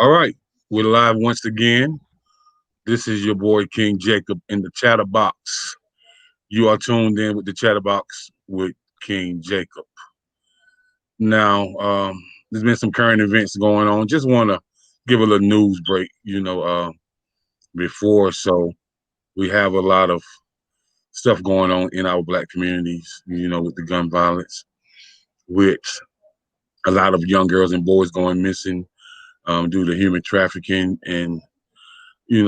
All right, we're live once again. This is your boy King Jacob in the Chatterbox. You are tuned in with the Chatterbox with King Jacob. Now, there's been some current events going on. Just want to give a little news break, before. So we have a lot of stuff going on in our black communities, with the gun violence, with a lot of young girls and boys going missing due to human trafficking and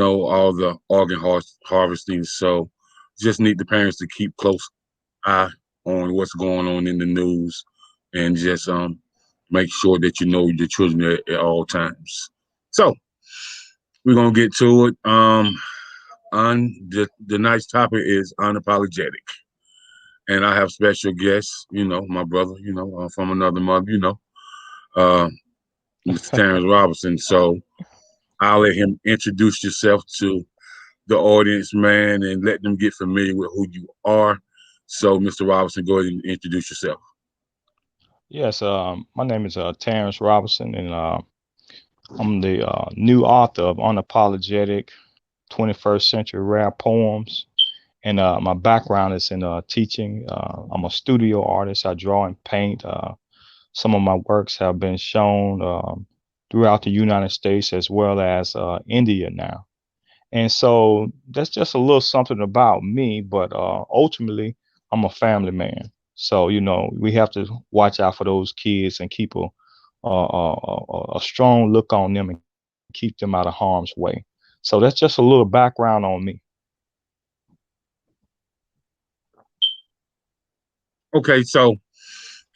all the organ harvesting. So just need the parents to keep close eye on what's going on in the news and just make sure that you know your children at all times. So we're gonna get to it. On the night's topic is unapologetic, and I have special guests. My brother. From another mother. Uh, Mr. Terrance Robinson. So I'll let him introduce yourself to the audience, man, and let them get familiar with who you are. So, Mr. Robinson, go ahead and introduce yourself. Yes, my name is Terrance Robinson, and I'm the new author of Unapologetic 21st Century Rare Poems. And my background is in teaching. I'm a studio artist. I draw and paint. Some of my works have been shown throughout the United States as well as India now. And so that's just a little something about me, but ultimately, I'm a family man. So, we have to watch out for those kids and keep a strong look on them and keep them out of harm's way. So that's just a little background on me. Okay, so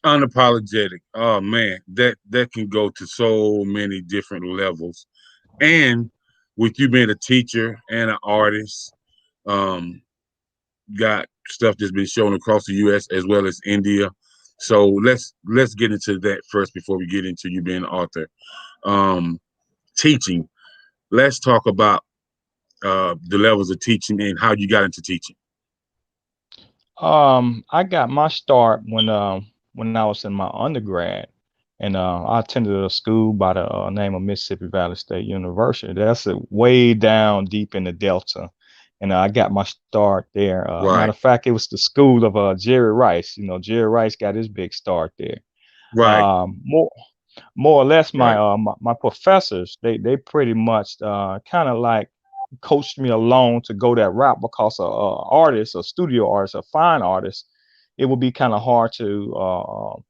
unapologetic. Oh man, that can go to so many different levels. And with you being a teacher and an artist, um, got stuff that's been shown across the U.S. as well as India. So let's get into that first before we get into you being an author. Um, Teaching. Let's talk about the levels of teaching and how you got into teaching. I got my start when I was in my undergrad, and I attended a school by the name of Mississippi Valley State University. That's way down deep in the Delta, and I got my start there. Matter Right, of fact, it was the school of Jerry Rice. Jerry Rice got his big start there. right, More more or less, my right, my professors they pretty much kind of like coached me along to go that route because a artist, a studio artist, a fine artist, it would be kind of hard to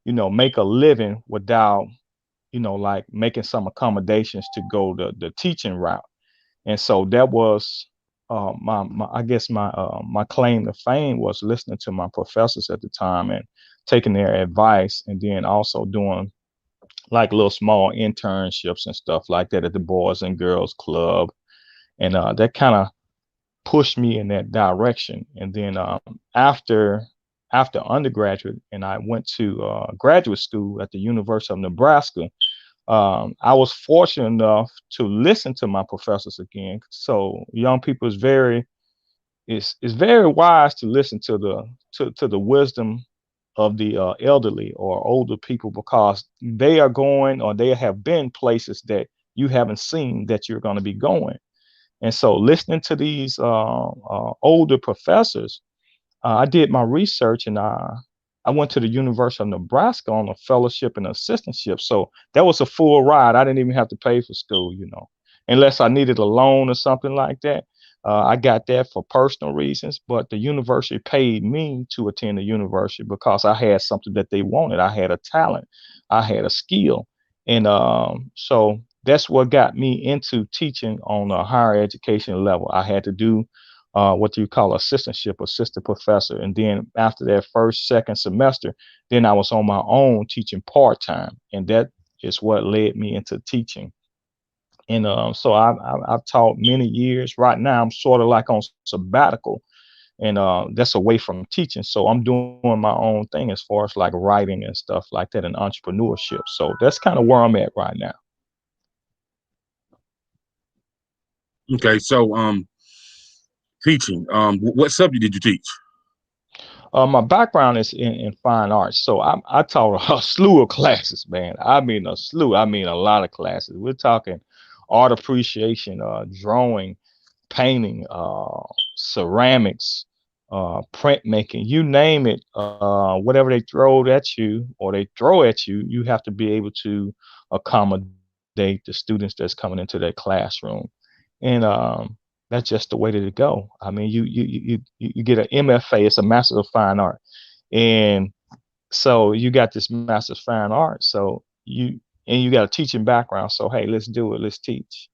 make a living without like making some accommodations to go the teaching route. And so that was my I guess my claim to fame was listening to my professors at the time and taking their advice, and then also doing like little small internships and stuff like that at the Boys and Girls Club, and that kind of pushed me in that direction. And then after undergraduate, and I went to graduate school at the University of Nebraska. I was fortunate enough to listen to my professors again. So young people is very wise to listen to the wisdom of the elderly or older people, because they are going or they have been places that you haven't seen that you're going to be going. And so listening to these older professors, I did my research, and I went to the University of Nebraska on a fellowship and assistantship. So that was a full ride. I didn't even have to pay for school, unless I needed a loan or something like that. I got that for personal reasons, but the university paid me to attend the university because I had something that they wanted. I had a talent, I had a skill, and so that's what got me into teaching on a higher education level. I had to do what you call assistantship, assistant professor. And then after that first, second semester, then I was on my own teaching part time. And that is what led me into teaching. And so I've taught many years. Right now, I'm sort of like on sabbatical, and that's away from teaching. So I'm doing my own thing as far as like writing and stuff like that and entrepreneurship. So that's kind of where I'm at right now. Okay, so teaching. What subject did you teach? My background is in fine arts, so I taught a slew of classes, man. I mean a slew. I mean a lot of classes. We're talking art appreciation, drawing, painting, ceramics, printmaking, you name it. Whatever they throw at you or they throw at you, you have to be able to accommodate the students that's coming into that classroom. And that's just the way to go. I mean, you get an MFA, it's a Master of Fine Art, and so you got this Master of Fine Art. So you got a teaching background. So hey, let's do it. Let's teach.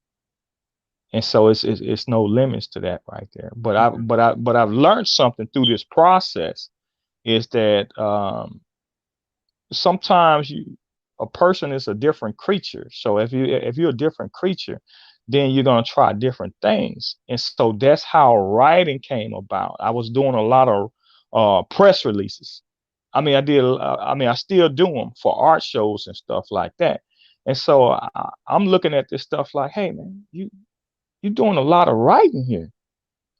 And so it's no limits to that right there. Okay. But I've learned something through this process is that sometimes a person is a different creature. So if you're a different creature, then you're gonna try different things. And so that's how writing came about. I was doing a lot of press releases. I mean, I did. I mean, I still do them for art shows and stuff like that. And so I'm looking at this stuff like, hey man, you're doing a lot of writing here.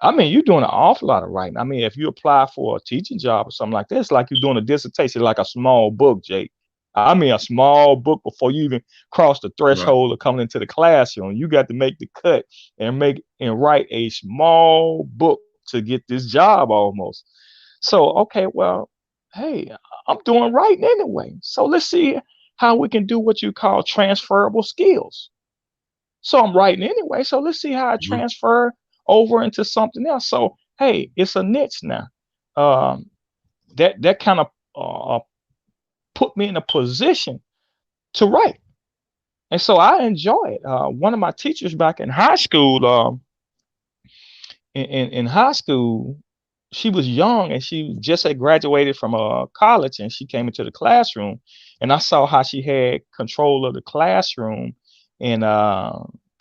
I mean, you're doing an awful lot of writing. I mean, if you apply for a teaching job or something like that, it's like you're doing a dissertation, like a small book, Jake. I mean, a small book before you even cross the Right. threshold of coming into the classroom. You got to make the cut and make and write a small book to get this job almost. So, okay, well, hey, I'm doing writing anyway. So let's see how we can do what you call transferable skills. So I'm writing anyway. So let's see how I Hmm. transfer over into something else. So hey, it's a niche now. Um, that kind of put me in a position to write, and so I enjoy it. One of my teachers back in high school, in high school, she was young and she just had graduated from college and she came into the classroom and I saw how she had control of the classroom and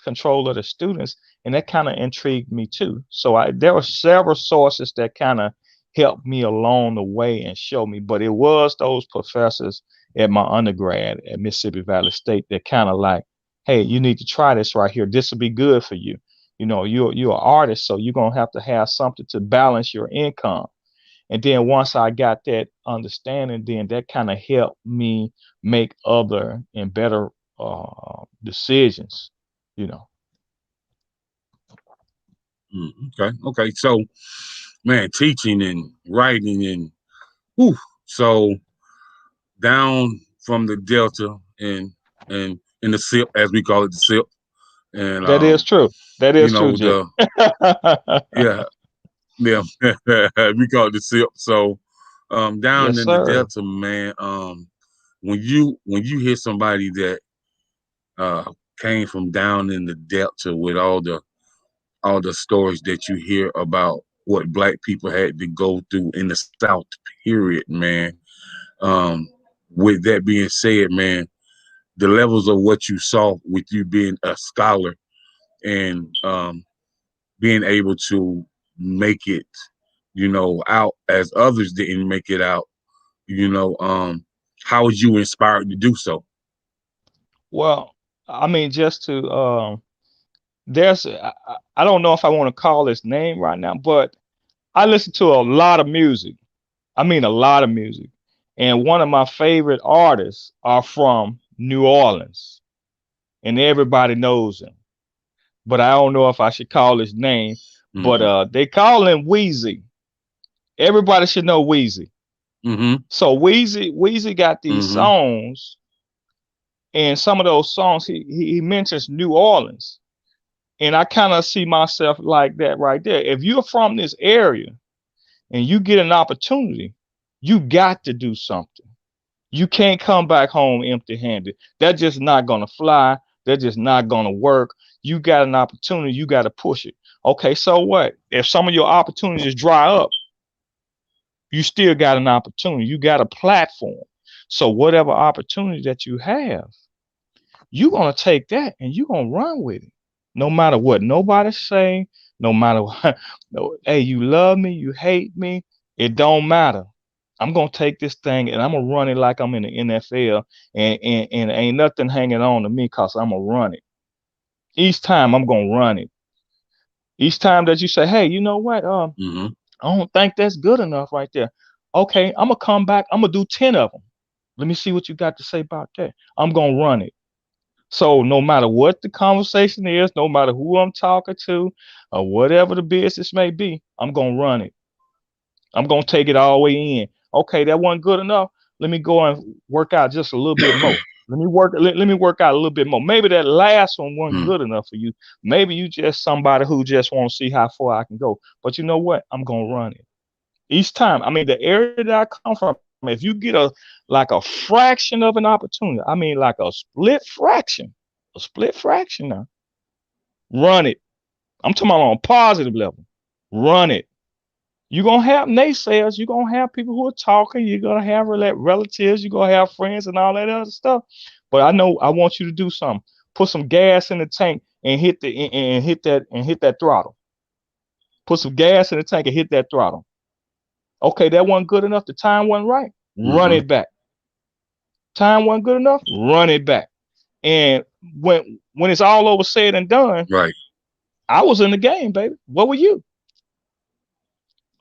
control of the students and that kind of intrigued me too. So there were several sources that kind of helped me along the way and show me, but it was those professors at my undergrad at Mississippi Valley State that kind of like, hey, you need to try this right here. This will be good for you. You know, you're an artist, so you're gonna have to have something to balance your income. And then once I got that understanding, then that kind of helped me make other and better decisions. You know, Okay. Okay. So, man, teaching and writing and whew, so down from the Delta and in the SIP, as we call it, the SIP, and that is true. That you is true, know Jake. the yeah yeah we call it the SIP. So down Yes, in the sir. Delta, man, when you hear somebody that uh came from down in the Delta with all the stories that you hear about what black people had to go through in the South, period, man. Um, with that being said, man, the levels of what you saw with you being a scholar and being able to make it, out as others didn't make it out, you know, how was you inspired to do so? Well, I mean, just to there's I don't know if I want to call his name right now, but I listen to a lot of music. I mean, a lot of music. And one of my favorite artists are from New Orleans, and everybody knows him. But I don't know if I should call his name. But Mm-hmm. they call him Wheezy. Everybody should know Wheezy. Mm-hmm. So Wheezy got these Mm-hmm. songs, and some of those songs he mentions New Orleans, and I kind of see myself like that right there. If you're from this area and you get an opportunity, you got to do something. You can't come back home empty handed. That's just not going to fly. That's just not going to work. You got an opportunity. You got to push it. Okay, so what? If some of your opportunities dry up, you still got an opportunity. You got a platform. So whatever opportunity that you have, you're going to take that and you're going to run with it. No matter what nobody say, no matter what, no, hey, you love me, you hate me, it don't matter. I'm gonna take this thing and I'm gonna run it like I'm in the NFL, and ain't nothing hanging on to me because I'm gonna run it. Each time I'm gonna run it. Each time that you say, hey, you know what? Mm-hmm. I don't think that's good enough right there. Okay, I'm gonna come back. I'm gonna do 10 of them. Let me see what you got to say about that. I'm gonna run it. So no matter what the conversation is, no matter who I'm talking to, or whatever the business may be, I'm gonna run it. I'm gonna take it all the way in. Okay, that wasn't good enough. Let me go and work out just a little bit more. Let me work out a little bit more. Maybe that last one wasn't Mm, good enough for you. Maybe you just somebody who just want to see how far I can go. But you know what? I'm gonna run it. Each time. I mean, the area that I come from, if you get a fraction of an opportunity, I mean like a split fraction now, run it. I'm talking about on a positive level. Run it. You're gonna have naysayers. You're gonna have people who are talking. You're gonna have relatives. You're gonna have friends and all that other stuff. But I know I want you to do something. Put some gas in the tank and hit that throttle. Put some gas in the tank and hit that throttle. Okay, that wasn't good enough. The time wasn't right. Run mm-hmm. it back. Time wasn't good enough. Run it back. And when it's all over said and done, Right. I was in the game, baby. What were you?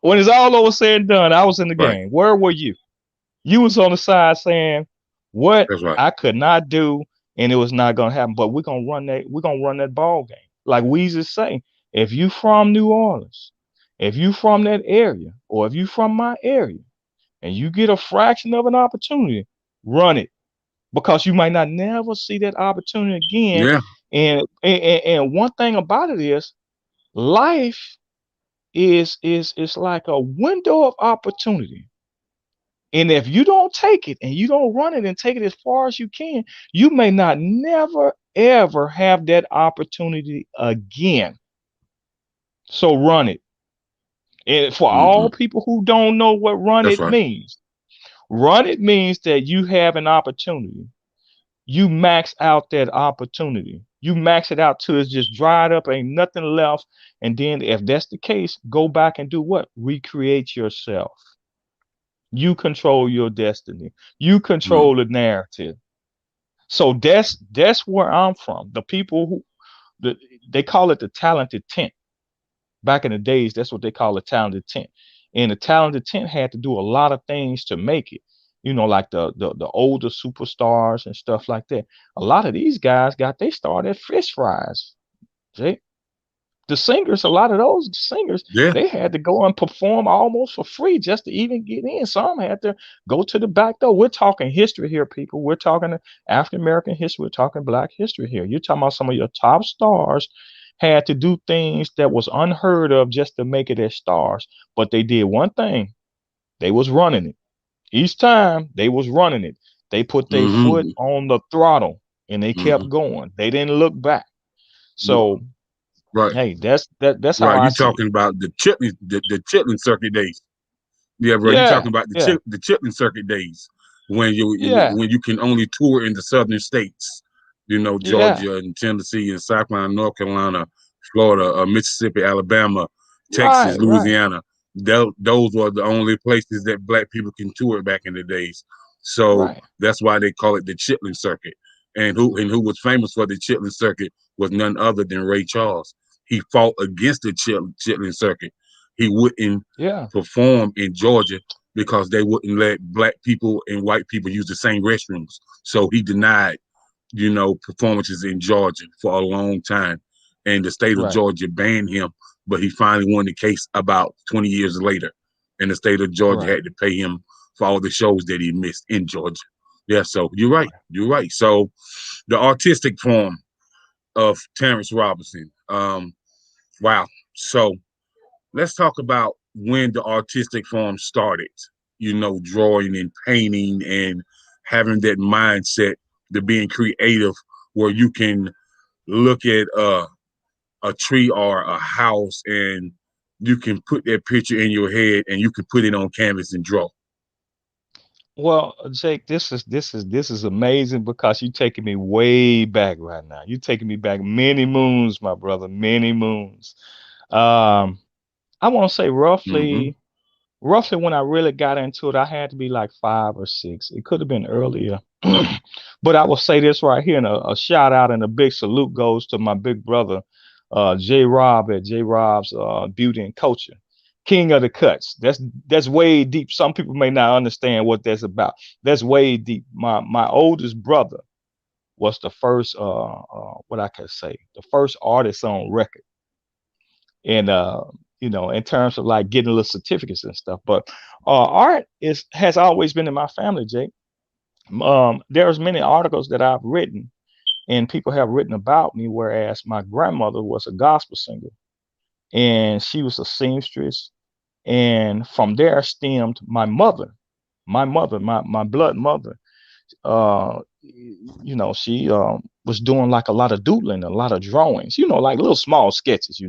When it's all over said and done, I was in the Right. game. Where were you? You was on the side saying what That's right. I could not do, and it was not gonna happen. But we're gonna run that ball game. Like Weezy say, if you from New Orleans, if you from that area, or if you from my area, and you get a fraction of an opportunity, run it. Because you might not never see that opportunity again. Yeah. And one thing about it is life is like a window of opportunity. And if you don't take it and you don't run it and take it as far as you can, you may not never ever have that opportunity again. So run it. And for Mm-hmm. all people who don't know what That's right. run it means that you have an opportunity. You max out that opportunity. You max it out till it's just dried up, ain't nothing left. And then if that's the case, go back and do what? Recreate yourself. You control your destiny. You Mm, control the narrative. So that's where I'm from. The people who the, they call it the talented tent. Back in the days, that's what they call a talented tent. And the talented tent had to do a lot of things to make it. You know, like the older superstars and stuff like that. A lot of these guys got they start at fish fries. See? The singers, a lot of those singers, yeah. they had to go and perform almost for free just to even get in. Some had to go to the back door. We're talking history here, people. We're talking African American history. We're talking Black history here. You're talking about some of your top stars had to do things that was unheard of just to make it as stars. But they did one thing. They was running it. Each time they was running it. They put their foot Mm-hmm. on the throttle and they Mm-hmm. kept going. They didn't look back. So Right. hey, that's how Right. I You see it. talking about the chitlin circuit days. Yeah, bro. You Yeah, talking about yeah, the chitlin circuit days yeah, when you can only tour in the southern states. You know, yeah. Georgia and Tennessee and South Carolina, North Carolina, Florida, Mississippi, Alabama, Texas, Right, right, Louisiana. Those were the only places that black people can tour back in the days. So right, that's why they call it the chitlin circuit. And who was famous for the chitlin circuit was none other than Ray Charles. He fought against the chitlin circuit. He wouldn't yeah, perform in Georgia because they wouldn't let black people and white people use the same restrooms. So he denied, performances in Georgia for a long time. And the state of right, Georgia banned him, but he finally won the case about 20 years later. And the state of Georgia right, had to pay him for all the shows that he missed in Georgia. Yeah, so you're right. right. You're right. So the artistic form of Terrance Robinson. Wow. So let's talk about when the artistic form started, drawing and painting and having that mindset to being creative where you can look at a tree or a house and you can put that picture in your head and you can put it on canvas and draw. Well, Jake, this is amazing because you're taking me way back right now. You're taking me back many moons, my brother, many moons. Um, I want to say Mm-hmm. roughly when I really got into it, I had to be like 5 or 6. It could have been earlier. But I will say this right here, and a shout out and a big salute goes to my big brother, J Rob at J Rob's Beauty and Culture. King of the cuts. That's way deep. Some people may not understand what that's about. That's way deep. My oldest brother was the first what I can say, the first artist on record. And in terms of like getting little certificates and stuff. But art is has always been in my family, Jake. There's many articles that I've written and people have written about me, whereas my grandmother was a gospel singer and she was a seamstress. And from there stemmed my blood mother. She was doing like a lot of doodling, a lot of drawings, like little small sketches.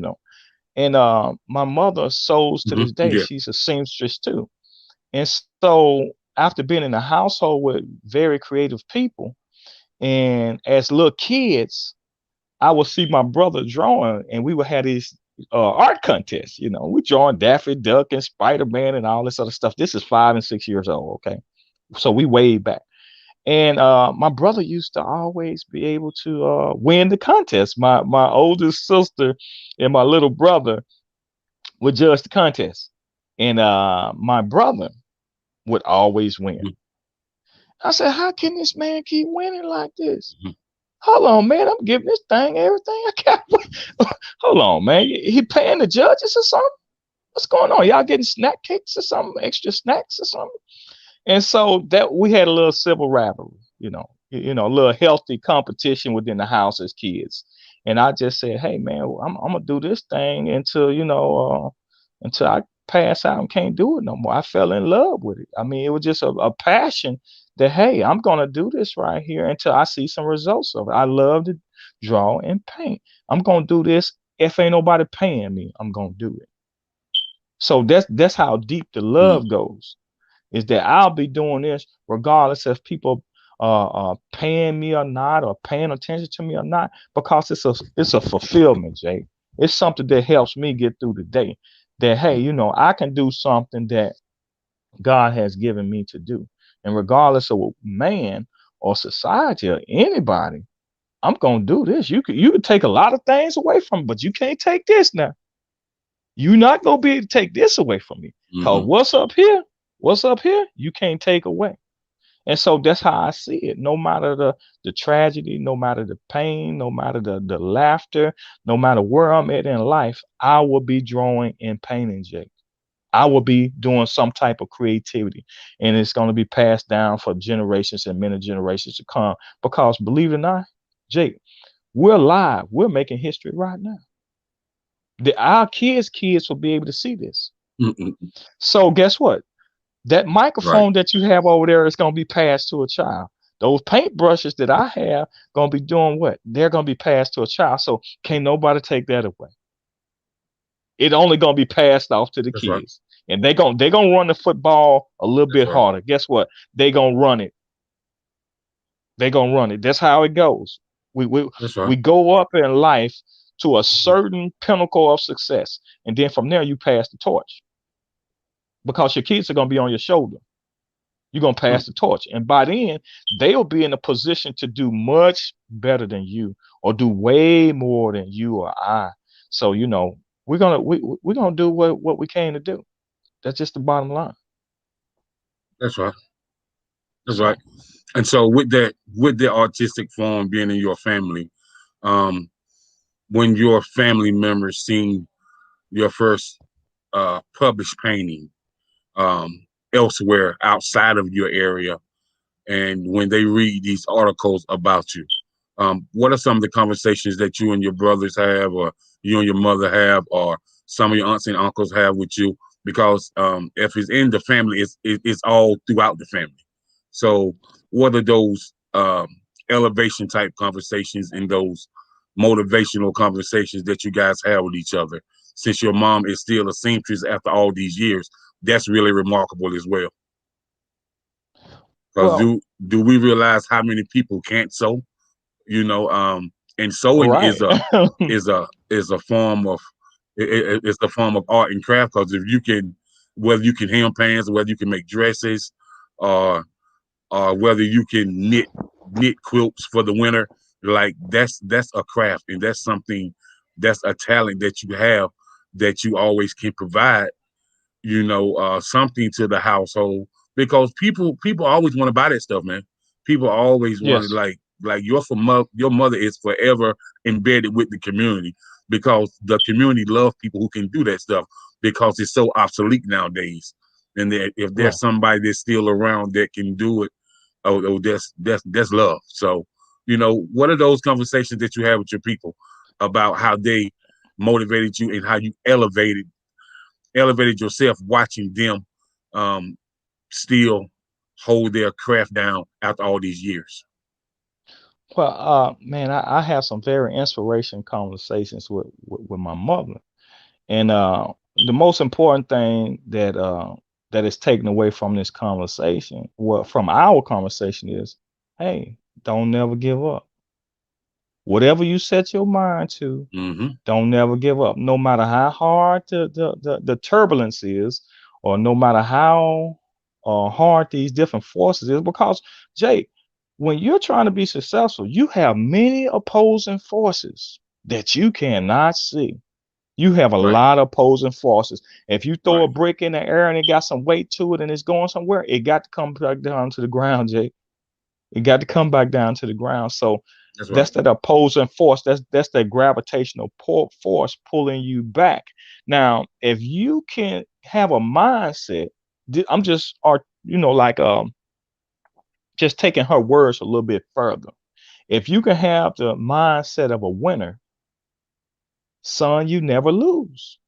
And my mother sews to Hmm. this day. Yeah. She's a seamstress too. And so after being in a household with very creative people, and as little kids, I would see my brother drawing, and we would have these art contests. We drawing Daffy Duck and Spider Man and all this other stuff. This is 5 and 6 years old. Okay, so we way back. And my brother used to always be able to win the contest. My oldest sister and my little brother would judge the contest, and my brother would always win. Hmm. I said, "How can this man keep winning like this? Hmm. Hold on, man. I'm giving this thing everything I got. Hold on, man. He paying the judges or something? What's going on? Y'all getting snack cakes or something? Extra snacks or something?" And so that we had a little civil rivalry, a little healthy competition within the house as kids. And I just said, "Hey, man, I'm gonna do this thing until I pass out and can't do it no more." I fell in love with it. I mean, it was just a passion that, hey, I'm gonna do this right here until I see some results of it. I love to draw and paint. I'm gonna do this. If ain't nobody paying me, I'm gonna do it. So that's how deep the Hmm. love goes, is that I'll be doing this regardless if people paying me or not, or paying attention to me or not, because it's a fulfillment, Jay. It's something that helps me get through the day. That, hey, I can do something that God has given me to do, and regardless of what man or society or anybody, I'm gonna do this. You could take a lot of things away from me, but you can't take this now. You're not gonna be able to take this away from me. Cause Hmm. what's up here, you can't take away. And so that's how I see it. No matter the tragedy, no matter the pain, no matter the laughter, no matter where I'm at in life, I will be drawing and painting, Jake. I will be doing some type of creativity. And it's going to be passed down for generations and many generations to come. Because believe it or not, Jake, we're live. We're making history right now. Our kids will be able to see this. Hmm. So guess what? That Right. microphone that you have over there is going to be passed to a child. Those paintbrushes that I have going to be doing what? They're going to be passed to a child. So can't nobody take that away. It only going to be passed off to the That's right. kids. And they going to run the football a little That's bit right. harder. Guess what? They going to run it. They going to run it. That's how it goes. We we That's right. we go up in life to a certain pinnacle of success, and then from there you pass the torch, because your kids are going to be on your shoulder. You're going to Hmm. pass the torch. And by then, they'll be in a position to do much better than you, or do way more than you or I. So, we're gonna do what we came to do. That's just the bottom line. That's right. That's right. So, And so with the artistic form being in your family, um, when your family members seen your first published painting um, elsewhere outside of your area, and when they read these articles about you, what are some of the conversations that you and your brothers have, or you and your mother have, or some of your aunts and uncles have with you? Because if it's in the family, it's all throughout the family. So, what are those elevation type conversations and those motivational conversations that you guys have with each other? Since your mom is still a seamstress after all these years, that's really remarkable as well. Because well, do we realize how many people can't sew? You know, and sewing right. is a form of it's a form of art and craft. Because if you can, whether you can hem pants, whether you can make dresses, or whether you can knit quilts for the winter, like that's a craft, and that's something, that's a talent that you have, that you always can provide. something to the household, because people always want to buy that stuff, man. People always want to, Yes. like your mother is forever embedded with the community, because the community love people who can do that stuff, because it's so obsolete nowadays. And if there's Right. somebody that's still around that can do it, oh, that's love. So, what are those conversations that you have with your people about how they motivated you and how you elevated yourself, watching them um, still hold their craft down after all these years? Well, man, I have some very inspiration conversations with my mother, and the most important thing that is taken away from this conversation, well, from our conversation, is, hey, don't never give up. Whatever you set your mind to, Mm-hmm. don't never give up. No matter how hard the turbulence is, or no matter how hard these different forces is, because Jay, when you're trying to be successful, you have many opposing forces that you cannot see. You have a Right. lot of opposing forces. If you throw a Right. brick in the air and it got some weight to it and it's going somewhere, it got to come back down to the ground, Jay. It got to come back down to the ground. So That's that's right. that opposing force. That's that gravitational force pulling you back. Now, if you can have a mindset, I'm just art, like just taking her words a little bit further. If you can have the mindset of a winner, son, you never lose.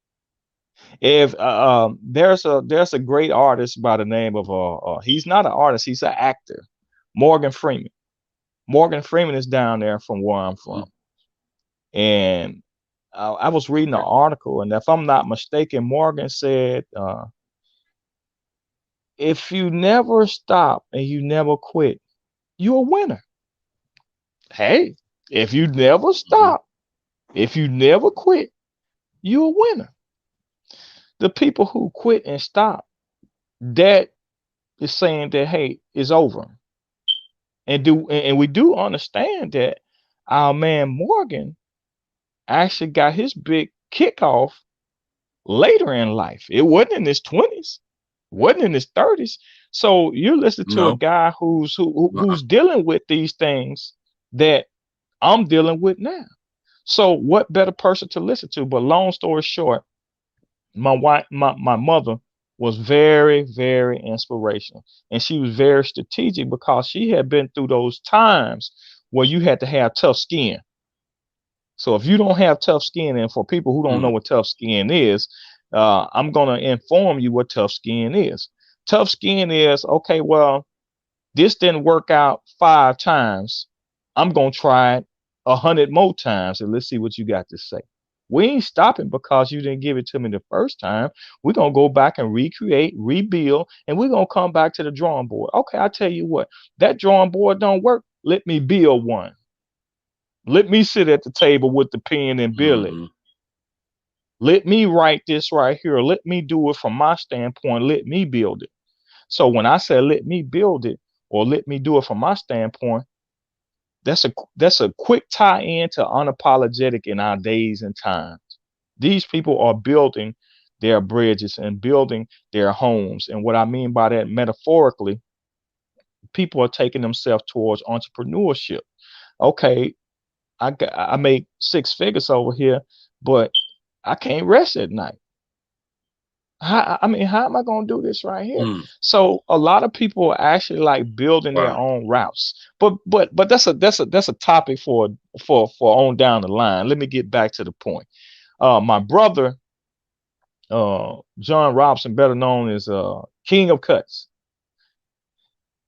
If there's a great artist by the name of he's not an artist, he's an actor, Morgan Freeman. Morgan Freeman is down there from where I'm from. Mm-hmm. And I was reading an Okay. article, and if I'm not mistaken, Morgan said, if you never stop and you never quit, you're a winner. Hey, if you never Mm-hmm. stop, if you never quit, you're a winner. The people who quit and stop, that is saying that, hey, it's over. And we do understand that our man Morgan actually got his big kickoff later in life. It wasn't in his 20s, wasn't in his 30s. So you're listening to a No. guy Uh-uh. who's dealing with these things that I'm dealing with now. So what better person to listen to? But long story short, my mother was very, very inspirational. And she was very strategic because she had been through those times where you had to have tough skin. So if you don't have tough skin, and for people who don't know Mm. what tough skin is, I'm gonna inform you what tough skin is. Tough skin is, okay, well, this didn't work out 5 times. I'm gonna try it 100 more times, and let's see what you got to say. We ain't stopping because you didn't give it to me the first time. We're gonna go back and recreate, rebuild, and we're gonna come back to the drawing board. Okay, I tell you what, that drawing board don't work. Let me build one. Let me sit at the table with the pen and build it. Mm-hmm. Let me write this right here. Let me do it from my standpoint. Let me build it. So when I say let me build it, or let me do it from my standpoint, that's a quick tie in to unapologetic in our days and times. These people are building their bridges and building their homes. And what I mean by that metaphorically, people are taking themselves towards entrepreneurship. Okay, I make 6 figures over here, but I can't rest at night. I mean, how am I going to do this right here? Mm. So a lot of people are actually like building their Wow. own routes, but that's a topic for on down the line. Let me get back to the point. My brother, John Robson, better known as King of Cuts.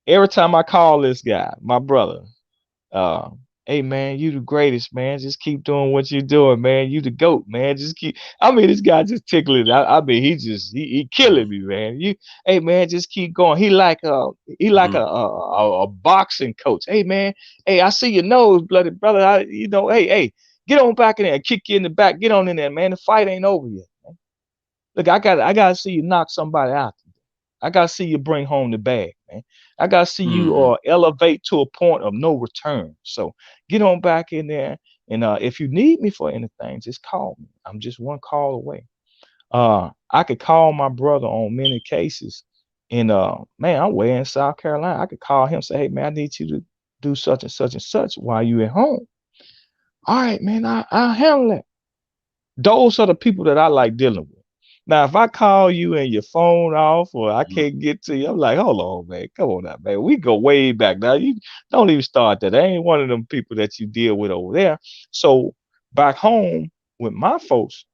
Every time I call this guy, my brother, uh, hey man, you the greatest, man. Just keep doing what you're doing, man. You the goat, man. Just keep. I mean, this guy just tickling. I mean, he killing Mm-hmm. me, man. Hey man, just keep going. He like Mm-hmm. a boxing coach. Hey man, hey, I see your nose, bloody brother. Hey, get on back in there and kick you in the back. Get on in there, man. The fight ain't over yet. Look, I gotta see you knock somebody out. I gotta see you bring home the bag, man. I gotta see you Mm-hmm. elevate to a point of no return. So get on back in there, and if you need me for anything, just call me. I'm just one call away. I could call my brother on many cases, and man, I'm way in South Carolina. I could call him, say, hey man, I need you to do such and such while you at home. All right, man, I'll handle that. Those are the people that I like dealing with. Now, if I call you and your phone off or I Mhm. can't get to you, I'm like, hold on, man. Come on now, man. We go way back now. You don't even start that. I ain't one of them people that you deal with over there. So back home with my folks,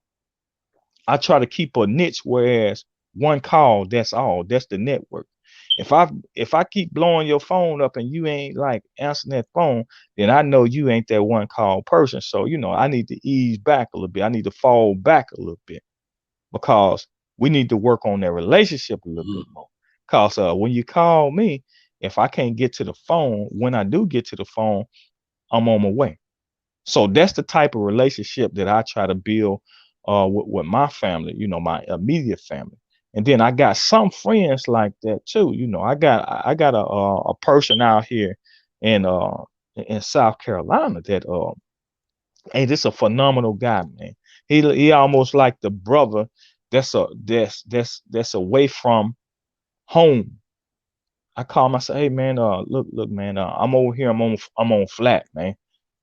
I try to keep a niche, whereas one call, that's all. That's the network. If I keep blowing your phone up and you ain't like answering that phone, then I know you ain't that one call person. So I need to ease back a little bit. I need to fall back a little bit because we need to work on that relationship a little bit Mhm. more. Cause when you call me, if I can't get to the phone, when I do get to the phone, I'm on my way. So that's the type of relationship that I try to build with my family, my immediate family. And then I got some friends like that too. I got a person out here in in South Carolina that hey, this a phenomenal guy, man. He almost like the brother that's away from home. I call him. I say, hey man, look, man, I'm over here. I'm on flat, man.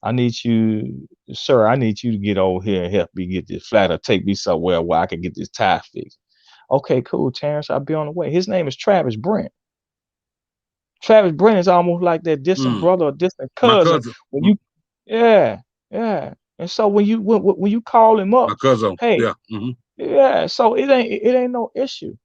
I need you, sir. I need you to get over here and help me get this flat, or take me somewhere where I can get this tire fixed. Okay, cool, Terrance. I'll be on the way. His name is Travis Brent. Travis Brent is almost like that distant Mm. brother or distant My cousin. cousin, When you, yeah, yeah. And so when you call him up, my cousin, hey, yeah. Hmm. yeah, so it ain't no issue.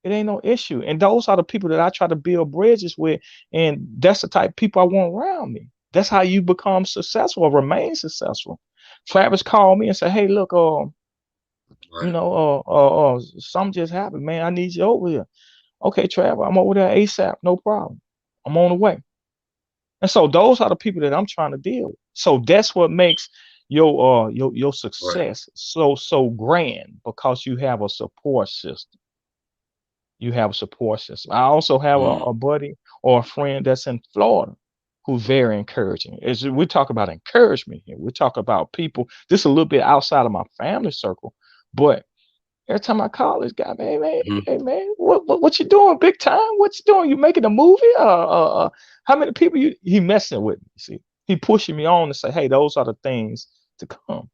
It ain't no issue. And those are the people that I try to build bridges with. And that's the type of people I want around me. That's how you become successful or remain successful. Travis called me and said, hey, look, Right, something just happened, man. I need you over here. Okay, Travis, I'm over there ASAP. No problem. I'm on the way. And so those are the people that I'm trying to deal with. So that's what makes your right. success so grand, because you have a support system. You have a support system. I also have Mm. a buddy or a friend that's in Florida who's very encouraging. As we talk about encouragement here, we talk about people. This is a little bit outside of my family circle, but every time I call this guy, man, Hmm. hey man, what you doing, big time? What you doing? You making a movie? How many people he messing with me? See, he pushing me on to say, hey, those are the things to come.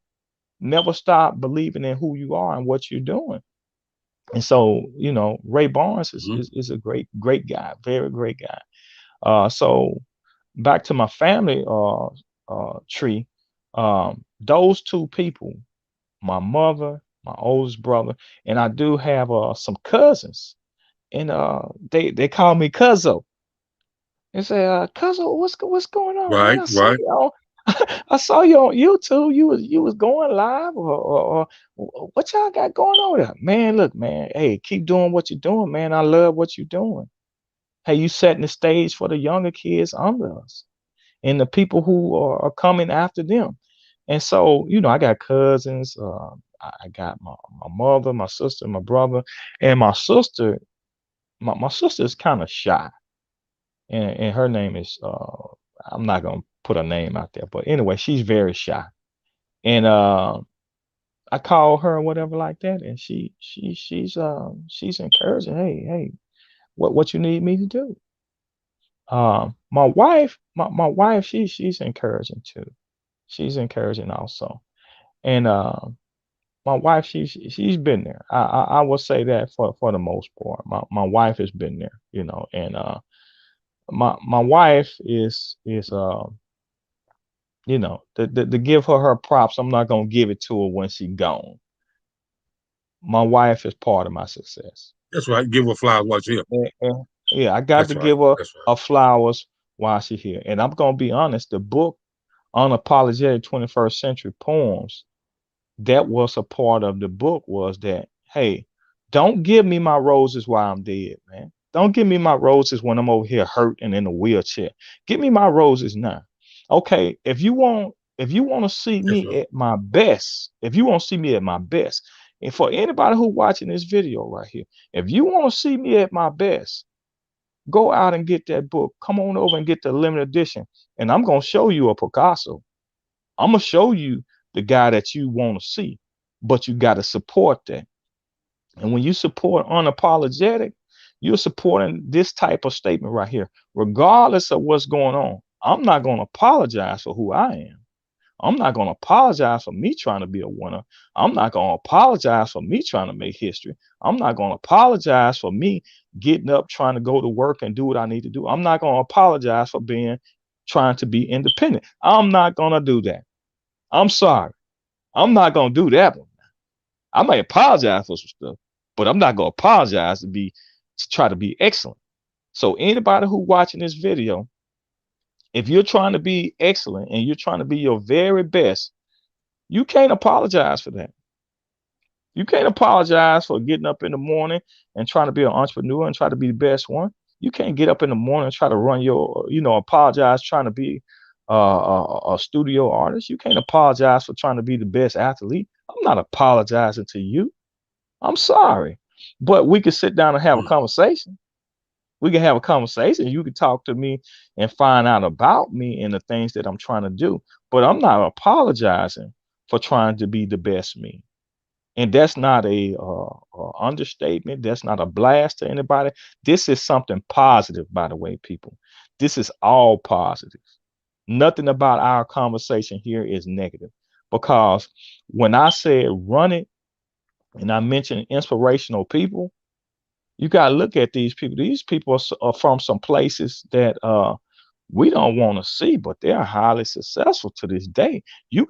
Never stop believing in who you are and what you're doing. And so, Ray Barnes is, Hmm. is is a great guy, very great guy. So back to my family tree, those two people, my mother, my oldest brother, and I do have some cousins, and they call me Cuzzo. They say, Cuzzo, what's going on, man? Right, I saw right. you on I saw you on YouTube. You was going live, or what y'all got going on there, man? Look, man, hey, keep doing what you're doing, man. I love what you're doing. Hey, you setting the stage for the younger kids under us and the people who are coming after them. And so, I got cousins. I got my mother, my sister, my brother, and my sister. My sister is kind of shy, and her name is. I'm not gonna put her name out there, but anyway, she's very shy. And I call her or whatever like that, and she's encouraging. Hey, what you need me to do? My wife, she's encouraging too. She's encouraging also. And my wife, she's been there. I will say that for the most part. My wife has been there, and my wife is to give her props. I'm not gonna give it to her when she gone. My wife is part of my success. That's right. Give her flowers while she's here. And yeah, I got That's to right. give her That's right. flowers while she's here. And I'm gonna be honest, the book Unapologetic 21st Century Poems, that was a part of the book, was that, hey, don't give me my roses while I'm dead, man. Don't give me my roses when I'm over here hurt and in a wheelchair. Give me my roses now. Okay, if you want to see That's me right. at my best, if you want to see me at my best, and for anybody who watching this video right here, if you want to see me at my best, go out and get that book. Come on over and get the limited edition. And I'm gonna show you a Picasso. I'm gonna show you the guy that you want to see, but you got to support that. And when you support unapologetic, you're supporting this type of statement right here. Regardless of what's going on, I'm not going to apologize for who I am. I'm not going to apologize for me trying to be a winner. I'm not going to apologize for me trying to make history. I'm not going to apologize for me getting up, trying to go to work and do what I need to do. I'm not going to apologize for being trying to be independent. I'm not going to do that. I'm sorry. I'm not going to do that one. I may apologize for some stuff, but I'm not going to apologize to try to be excellent. So anybody who watching this video, if you're trying to be excellent and you're trying to be your very best, you can't apologize for that. You can't apologize for getting up in the morning and trying to be an entrepreneur and try to be the best one. You can't get up in the morning and try to run your, apologize trying to be a studio artist. You can't apologize for trying to be the best athlete. I'm not apologizing to you. I'm sorry. But we can sit down and have a Mm, conversation. We can have a conversation. You can talk to me and find out about me and the things that I'm trying to do. But I'm not apologizing for trying to be the best me. And that's not a understatement. That's not a blast to anybody. This is something positive, by the way, people. This is all positive. Nothing about our conversation here is negative, because when I said run it and I mentioned inspirational people, you got to look at these people. These people are from some places that we don't want to see, but they're highly successful to this day. right.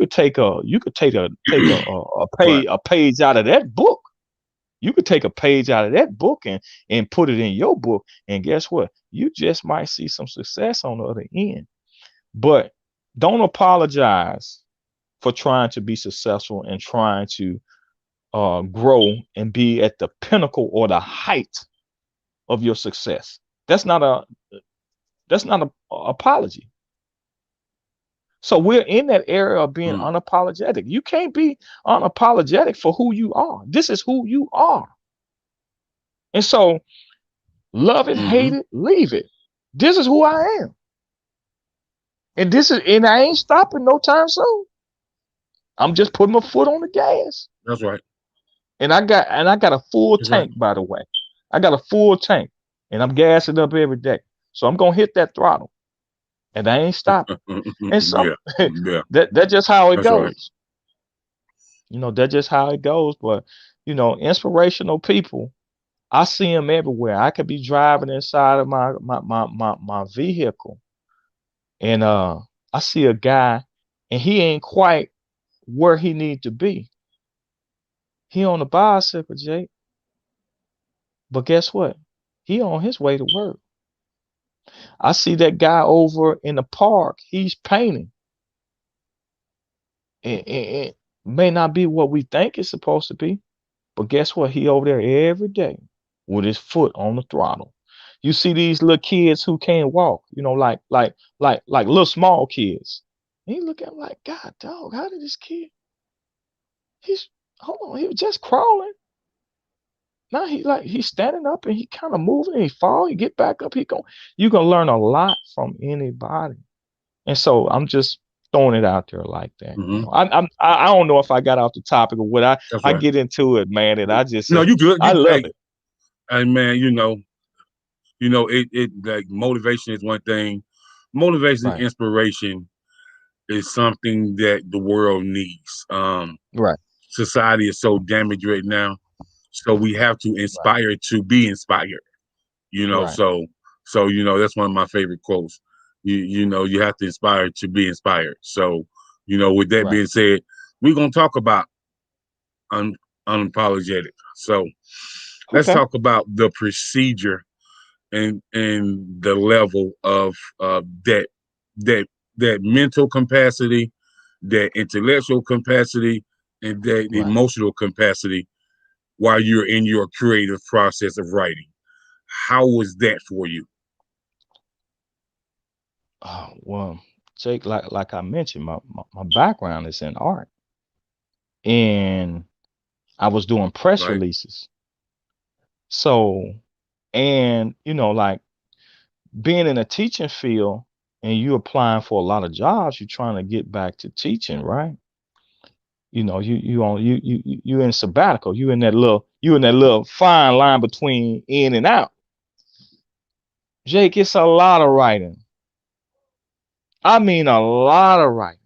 A page out of that book. You could take a page out of that book and put it in your book, and guess what? You just might see some success on the other end. But don't apologize for trying to be successful and trying to grow and be at the pinnacle or the height of your success. That's not a apology. So we're in that area of being Mm, unapologetic. You can't be unapologetic for who you are. This is who you are. And so love it, hate hmm. it, leave it. This is who I am. And I ain't stopping no time soon. I'm just putting my foot on the gas. That's right. And I got a full That's right. tank, by the way. I got a full tank and I'm gassing up every day. So I'm gonna hit that throttle and I ain't stopping. And some Yeah. Yeah. that's just how it That's right. goes. That's just how it goes. But inspirational people, I see them everywhere. I could be driving inside of my vehicle, and I see a guy, and he ain't quite where he need to be. He on a bicycle, Jake, but guess what? He on his way to work. I see that guy over in the park. He's painting. It may not be what we think it's supposed to be, but guess what? He over there every day with his foot on the throttle. You see these little kids who can't walk, like little small kids. And you look at him like, God dog, how did this kid? He's hold on, he was just crawling. Now he's standing up and he kind of moving and he fall, he get back up, you gonna learn a lot from anybody. And so I'm just throwing it out there like that. Hmm. I don't know if I got off the topic or what. That's I right. get into it, man, and I just No, you good. I You love hey, it. hey man, it like motivation is one thing. Motivation, Right, inspiration is something that the world needs. right, Society is so damaged right now, so we have to right, inspire to be inspired. You know, right, so that's one of my favorite quotes. You have to inspire to be inspired. So with that right. being said, we're gonna talk about un, unapologetic. So let's Okay, talk about the procedure and the level of that that mental capacity, that intellectual capacity, and that right. emotional capacity while you're in your creative process of writing. How was that for you? Oh, well, Jake, like I mentioned, my background is in art, and I was doing press Right? releases. So, and like being in a teaching field, and you applying for a lot of jobs, you're trying to get back to teaching, right? You in sabbatical. You in that little fine line between in and out. Jake, it's a lot of writing. I mean, a lot of writing.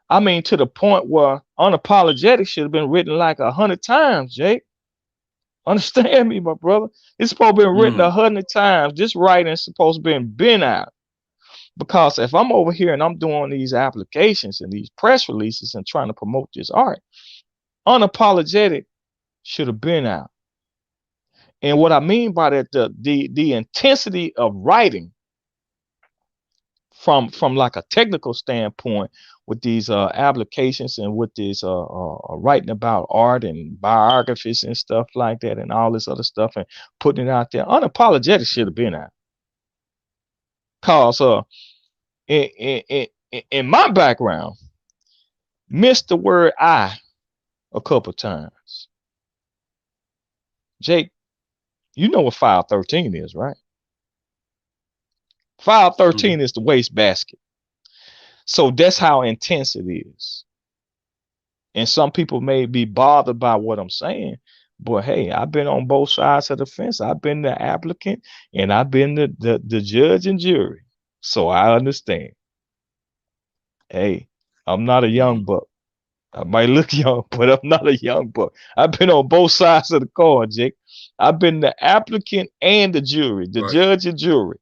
I mean, to the point where unapologetic should have been written like 100 times, Jake. Understand me, my brother. It's supposed to be written Mm, 100 times. This writing is supposed to be been out. Because if I'm over here and I'm doing these applications and these press releases and trying to promote this art, unapologetic should have been out. And what I mean by that, the intensity of writing from like a technical standpoint with these applications and with this writing about art and biographies and stuff like that and all this other stuff and putting it out there, unapologetic should have been out. Cause in my background, missed the word I a couple times. Jake, you know what file 13 is, right? File mm, 13 is the wastebasket. So that's how intense it is. And some people may be bothered by what I'm saying, but hey, I've been on both sides of the fence. I've been the applicant and I've been the judge and jury. So I understand. Hey, I'm not a young mm. buck. I might look young, but I'm not a young buck. I've been on both sides of the coin, Jake. I've been the applicant and the jury, the Right. judge and jury.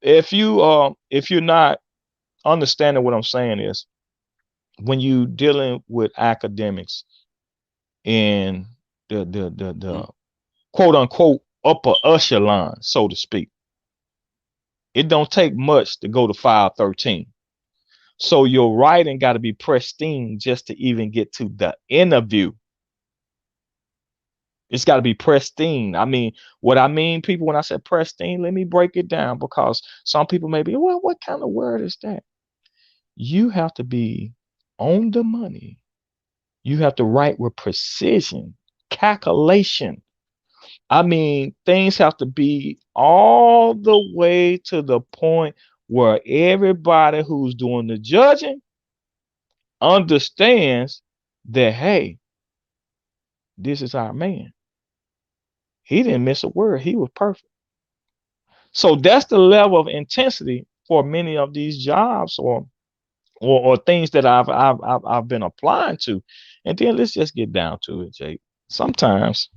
If you're not understanding what I'm saying is when you dealing with academics in the Mm, quote unquote upper echelon, so to speak, it don't take much to go to file 13. So your writing got to be pristine just to even get to the interview. It's got to be pristine. I mean, what I mean, people, when I said pristine, let me break it down because some people may be, well, what kind of word is that? You have to be on the money. You have to write with precision, calculation. I mean, things have to be all the way to the point where everybody who's doing the judging understands that, hey, this is our man. He didn't miss a word. He was perfect. So that's the level of intensity for many of these jobs or things that I've been applying to. And then let's just get down to it, Jake. Sometimes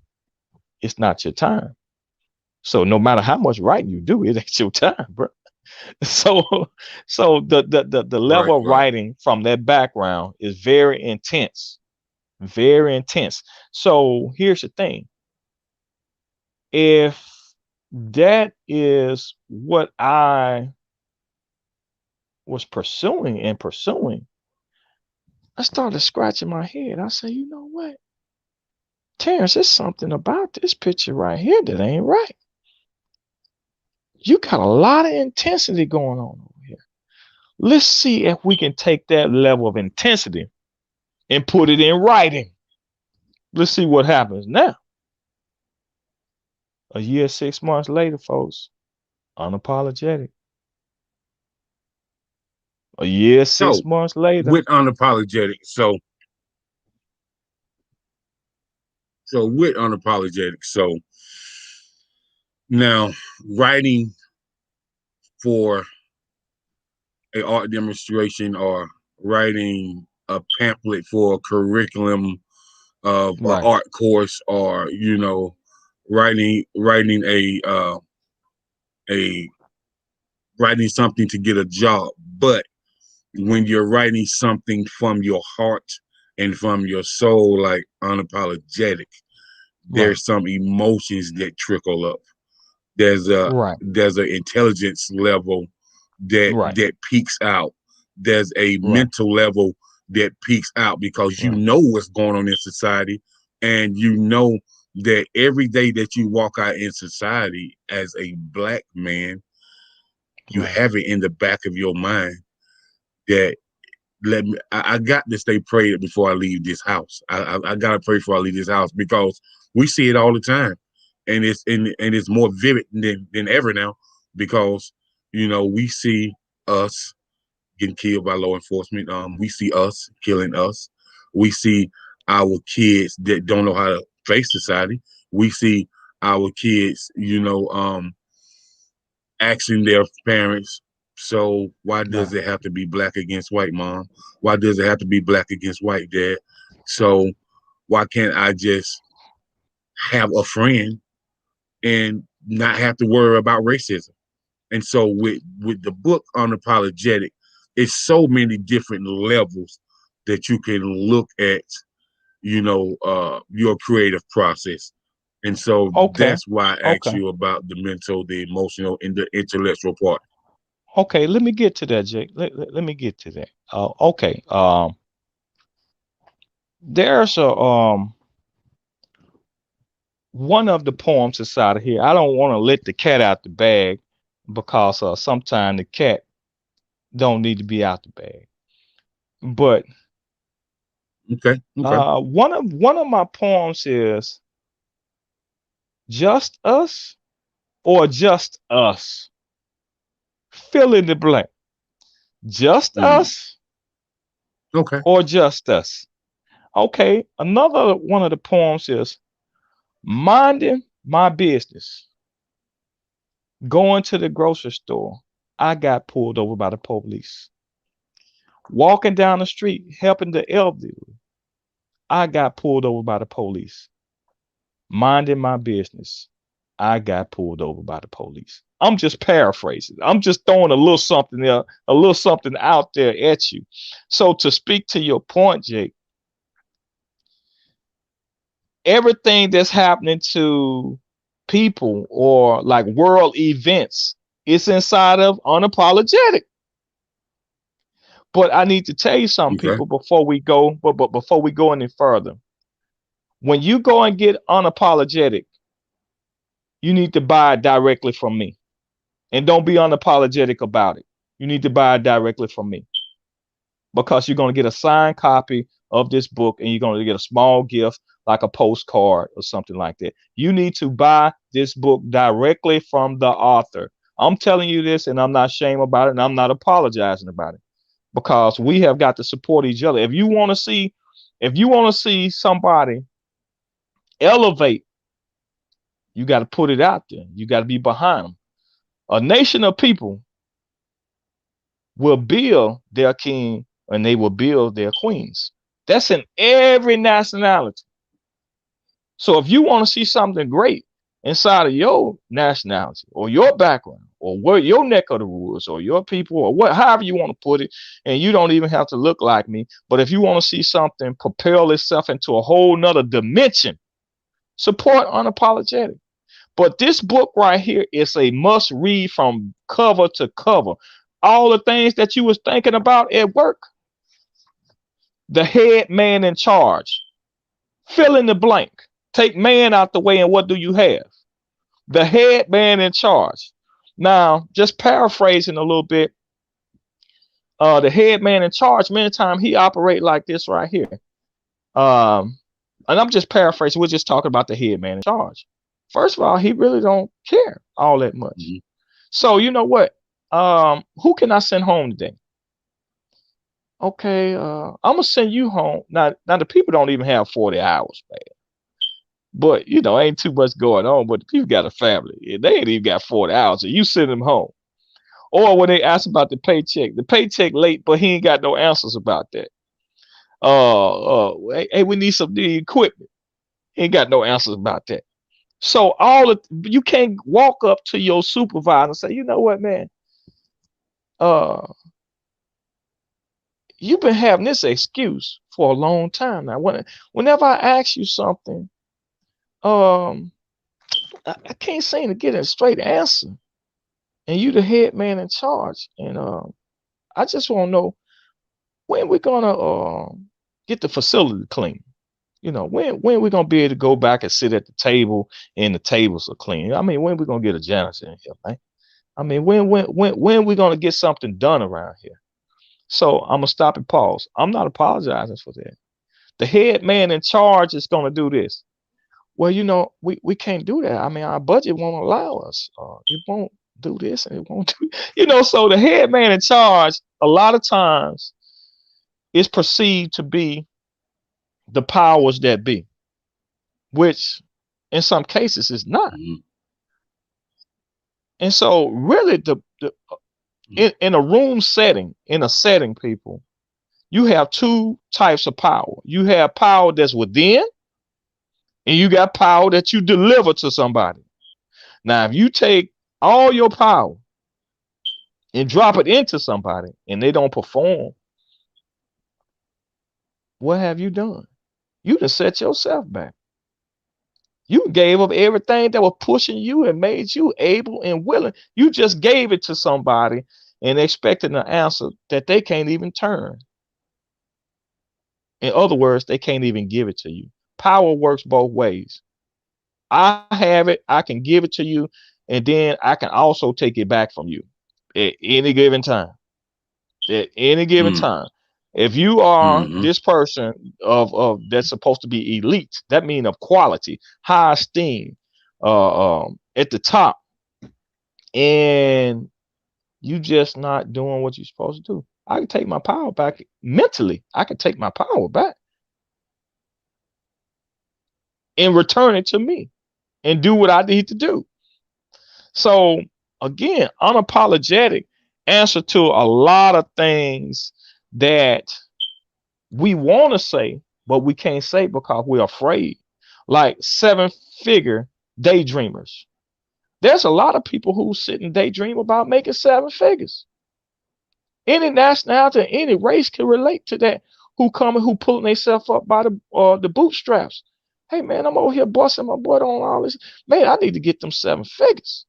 it's not your time. So no matter how much writing you do, it ain't your time, bro. So the right. level of Right. writing from that background is very intense. Very intense. So here's the thing. If that is what I was pursuing and pursuing, I started scratching my head. I said, you know what? Terrance, there's something about this picture right here that ain't right. You got a lot of intensity going on over here. Let's see if we can take that level of intensity and put it in writing. Let's see what happens now. A year, 6 months later, folks, unapologetic. A year, six So months later, with unapologetic, with unapologetic, now writing for a art demonstration or writing a pamphlet for a curriculum of an right, art course or writing a writing something to get a job. But when you're writing something from your heart and from your soul, like unapologetic, right, there's some emotions that trickle up. There's a right, there's an intelligence level right, that peaks out. There's a right, mental level that peaks out because you right, know what's going on in society, and you know that every day that you walk out in society as a black man, you right, have it in the back of your mind that let me. I got to stay prayed before I leave this house. I gotta pray before I leave this house because we see it all the time, and it's more vivid than ever now because we see us getting killed by law enforcement. We see us killing us. We see our kids that don't know how to face society. We see our kids, asking their parents, so why does Right. it have to be black against white mom? Why does it have to be black against white dad? So why can't I just have a friend and not have to worry about racism? And so with the book Unapologetic, it's so many different levels that you can look at, your creative process. And so Okay. that's why I asked Okay. you about the mental, the emotional, and the intellectual part. Okay. Let me get to that, Jake. Let me get to that. Okay. There's a one of the poems inside of here. I don't want to let the cat out the bag because sometimes the cat don't need to be out the bag. But Okay, okay. one of my poems is just us or just us. Fill in the blank. Just Mm, us okay. or just us. Okay. Another one of the poems is minding my business. Going to the grocery store. I got pulled over by the police. Walking down the street, helping the elderly. I got pulled over by the police. Minding my business. I got pulled over by the police. I'm just paraphrasing. I'm just throwing a little something there, a little something out there at you. So to speak to your point, Jake, everything that's happening to people or like world events, it's inside of unapologetic. But I need to tell you something, Okay. people, before we go, but before we go any further. When you go and get unapologetic, you need to buy it directly from me. And don't be unapologetic about it. You need to buy it directly from me because you're going to get a signed copy of this book and you're going to get a small gift like a postcard or something like that. You need to buy this book directly from the author. I'm telling you this and I'm not ashamed about it and I'm not apologizing about it because we have got to support each other. If you want to see somebody elevate, you got to put it out there. You got to be behind them. A nation of people will build their king and they will build their queens. That's in every nationality. So if you want to see something great inside of your nationality or your background or where your neck of the woods or your people or what however you want to put it, and you don't even have to look like me, but if you want to see something propel itself into a whole nother dimension, support unapologetic. But this book right here is a must read from cover to cover. All the things that you was thinking about at work, the head man in charge. Fill in the blank. Take man out the way, and what do you have? The head man in charge. Now, just paraphrasing a little bit, the head man in charge, many times he operate like this right here. Um, and I'm just paraphrasing. We're just talking about the head man in charge. First of all, he really don't care all that much. Mhm. So you know what? Who can I send home today? Okay, I'm gonna send you home. Now the people don't even have 40 hours, man. But ain't too much going on. But the people got a family. They ain't even got 40 hours. So you send them home. Or when they ask about the paycheck late, but he ain't got no answers about that. Hey, we need some new equipment. He ain't got no answers about that. So you can't walk up to your supervisor and say, you know what, man, uh, you've been having this excuse for a long time now. Whenever I ask you something, um, I can't seem to get a straight answer. And you the head man in charge. And I just want to know when we're gonna get the facility clean. When we're gonna be able to go back and sit at the table and the tables are clean. I mean, when we gonna get a janitor in here, man? I mean, when we gonna get something done around here? So I'm gonna stop and pause. I'm not apologizing for that. The head man in charge is gonna do this. Well, we can't do that. I mean, our budget won't allow us. It won't. do this and it won't do. So the head man in charge, a lot of times, is perceived to be the powers that be, which in some cases is not. Mm-hmm. And so, really, the in a room setting, people, you have two types of power. You have power that's within, and you got power that you deliver to somebody. Now, if you take all your power and drop it into somebody and they don't perform, what have you done? You done set yourself back. You gave up everything that was pushing you and made you able and willing. You just gave it to somebody and expected an answer that they can't even turn. In other words, they can't even give it to you. Power works both ways. I have it, I can give it to you, and then I can also take it back from you at any given time. At any given time. If you are Mm-hmm. this person of that's supposed to be elite, that means of quality, high esteem, at the top, and you just not doing what you're supposed to do. I can take my power back mentally. I can take my power back and return it to me and do what I need to do. So again, unapologetic answer to a lot of things that we want to say, but we can't say because we're afraid. Like seven-figure daydreamers. There's a lot of people who sit and daydream about making seven figures. Any nationality, any race can relate to that. Who pulling themselves up by the bootstraps. Hey man, I'm over here busting my butt on all this. Man, I need to get them seven figures.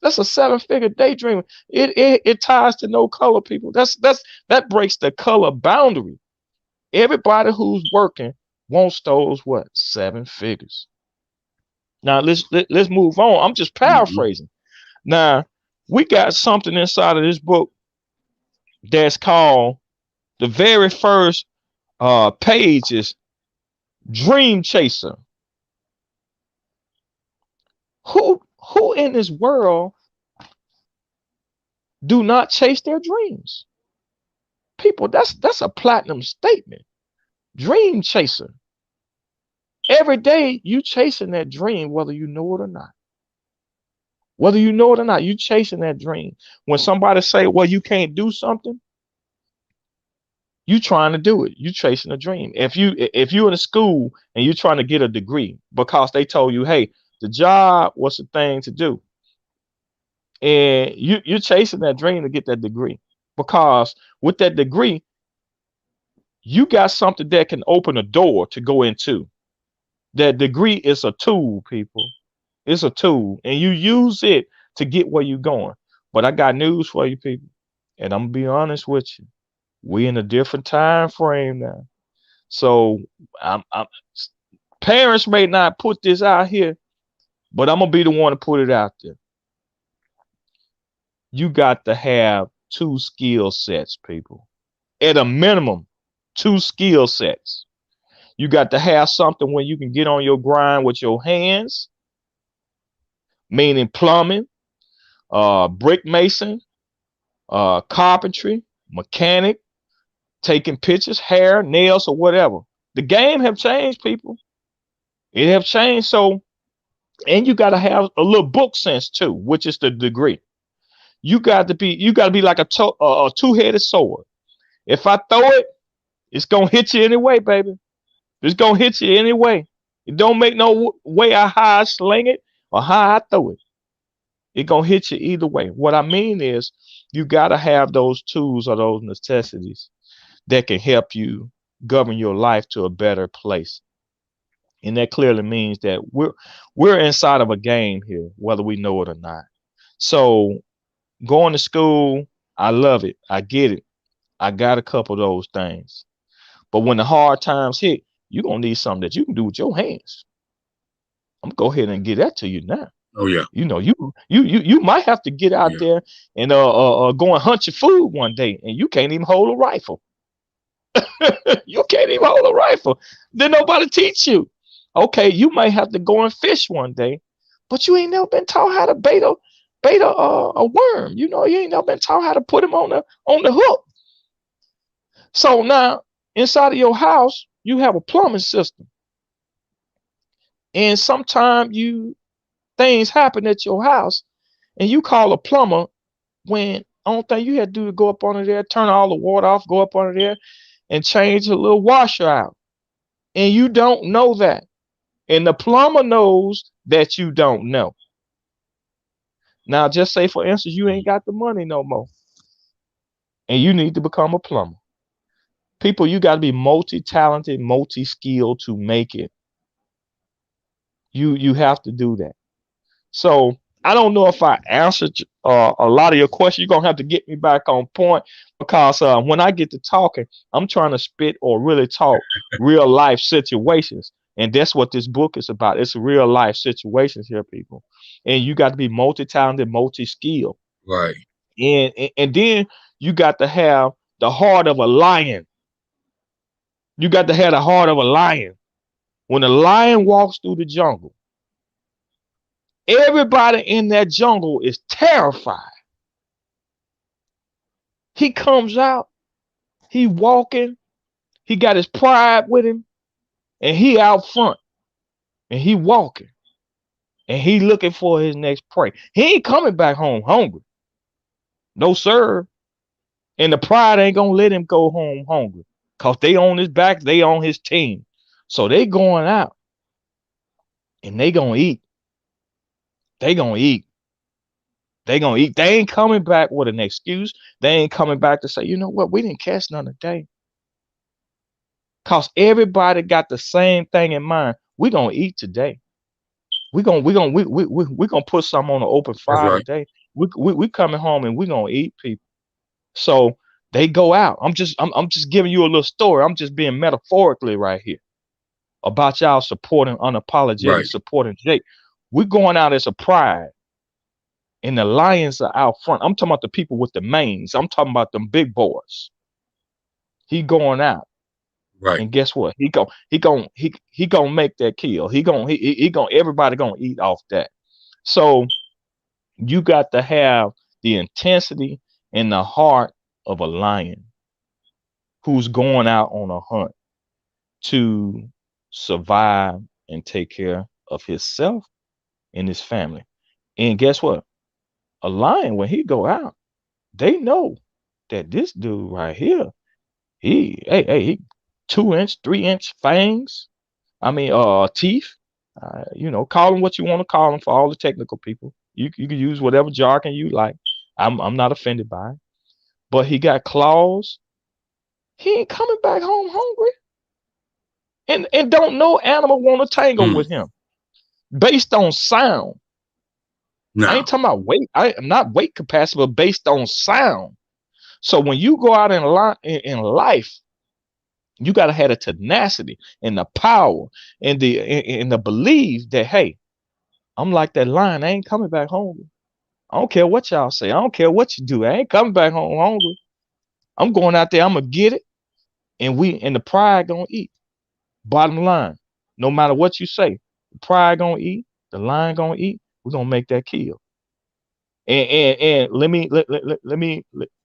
That's a seven-figure daydream. It ties to no color, people. That breaks the color boundary. Everybody who's working wants those what? Seven figures. Now let's move on. I'm just Mm-hmm. paraphrasing. Now we got something inside of this book that's called the very first page is Dream Chaser. Who in this world do not chase their dreams? People, that's a platinum statement. Dream chaser. Every day you chasing that dream, whether you know it or not. Whether you know it or not, you chasing that dream. When somebody say, well, you can't do something, you trying to do it. You chasing a dream. If you're in a school and you're trying to get a degree because they told you, hey, the job was the thing to do. And you're chasing that dream to get that degree. Because with that degree, you got something that can open a door to go into. That degree is a tool, people. It's a tool, and you use it to get where you're going. But I got news for you, people, and I'm gonna be honest with you. We in a different time frame now. So I'm parents may not put this out here, but I'm gonna be the one to put it out there. You got to have two skill sets, people. At a minimum, two skill sets. You got to have something where you can get on your grind with your hands, meaning plumbing, brick mason, carpentry, mechanic, taking pictures, hair, nails, or whatever. The game have changed, people. It have changed. So, and you got to have a little book sense too, which is the degree. You got to be like a two-headed sword. If I throw it, it's gonna hit you anyway, baby. It's gonna hit you anyway. It don't make no way how I sling it or how I throw it. It gonna hit you either way. What I mean is, you gotta have those tools or those necessities that can help you govern your life to a better place. And that clearly means that we're inside of a game here, whether we know it or not. So going to school, I love it. I get it. I got a couple of those things. But when the hard times hit, you're gonna need something that you can do with your hands. I'm gonna go ahead and get that to you now. Oh yeah. You might have to get out Yeah. there and go and hunt your food one day, and you can't even hold a rifle. You can't even hold a rifle. Then nobody teach you. Okay, you might have to go and fish one day, but you ain't never been taught how to bait bait a worm. You know, you ain't never been taught how to put him on the hook. So now inside of your house, you have a plumbing system, and sometimes you things happen at your house, and you call a plumber when only thing you had to do is go up under there, turn all the water off, go up under there, and change a little washer out, and you don't know that, and the plumber knows that you don't know. Now, just say for instance, you ain't got the money no more, and you need to become a plumber. People, you got to be multi-talented, multi-skilled to make it. You have to do that. So I don't know if I answered a lot of your questions. You're gonna have to get me back on point because when I get to talking, I'm trying to spit or really talk real life situations, and that's what this book is about. It's real life situations here, people, and you got to be multi-talented, multi-skilled, Right. and then you got to have the heart of a lion. You got to have the heart of a lion. When a lion walks through the jungle, everybody in that jungle is terrified. He comes out, he walking, he got his pride with him, and he out front, and he walking, and he looking for his next prey. He ain't coming back home hungry. No sir. And the pride ain't gonna let him go home hungry. Cause they on his back, they on his team. So they going out and they gonna eat. They gonna eat. They gonna eat. They ain't coming back with an excuse. They ain't coming back to say, you know what, we didn't catch none today. Cause everybody got the same thing in mind. We gonna eat today. We gonna put some on the open That's fire right. today. We coming home and we gonna eat, people. So they go out. I'm just giving you a little story. I'm just being metaphorically right here about y'all supporting unapologetic, Right. supporting Jake. We're going out as a pride, and the lions are out front. I'm talking about the people with the manes. I'm talking about them big boys. He going out. Right. And guess what? He gonna make that kill. He gonna everybody gonna eat off that. So you got to have the intensity and the heart of a lion who's going out on a hunt to survive and take care of himself and his family. And guess what? A lion when he go out, they know that this dude right here, he 2 inch, 3 inch fangs. I mean, teeth. You know, call them what you want to call them for all the technical people. You can use whatever jargon you like. I'm not offended by it. But he got claws. He ain't coming back home hungry. And don't no animal want to tangle Mm. with him based on sound. I Now. ain't talking about weight. I'm not weight capacity, but based on sound. So when you go out in life, you got to have the tenacity and the power and the belief that hey, I'm like that lion. I ain't coming back hungry. I don't care what y'all say. I don't care what you do. I ain't coming back home hungry. I'm going out there. I'm gonna get it, and the pride gonna eat. Bottom line, no matter what you say, the pride gonna eat. The lion gonna eat. We're gonna make that kill. And let me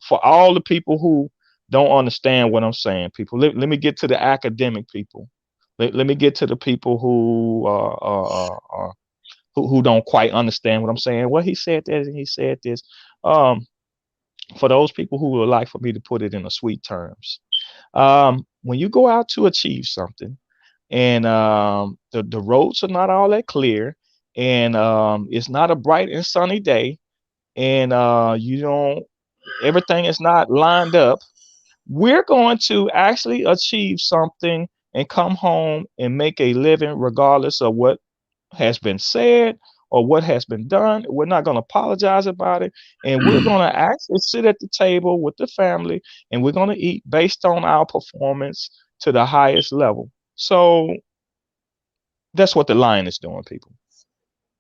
for all the people who don't understand what I'm saying, people. Let me get to the academic people. Let me get to the people who don't quite understand what I'm saying. Well, he said that and he said this. Um, for those people who would like for me to put it in a sweet terms, when you go out to achieve something, and the roads are not all that clear, and it's not a bright and sunny day, and you don't everything is not lined up, we're going to actually achieve something and come home and make a living regardless of what has been said or what has been done. We're not going to apologize about it. And we're going to actually sit at the table with the family and we're going to eat based on our performance to the highest level. So that's what the lion is doing, people.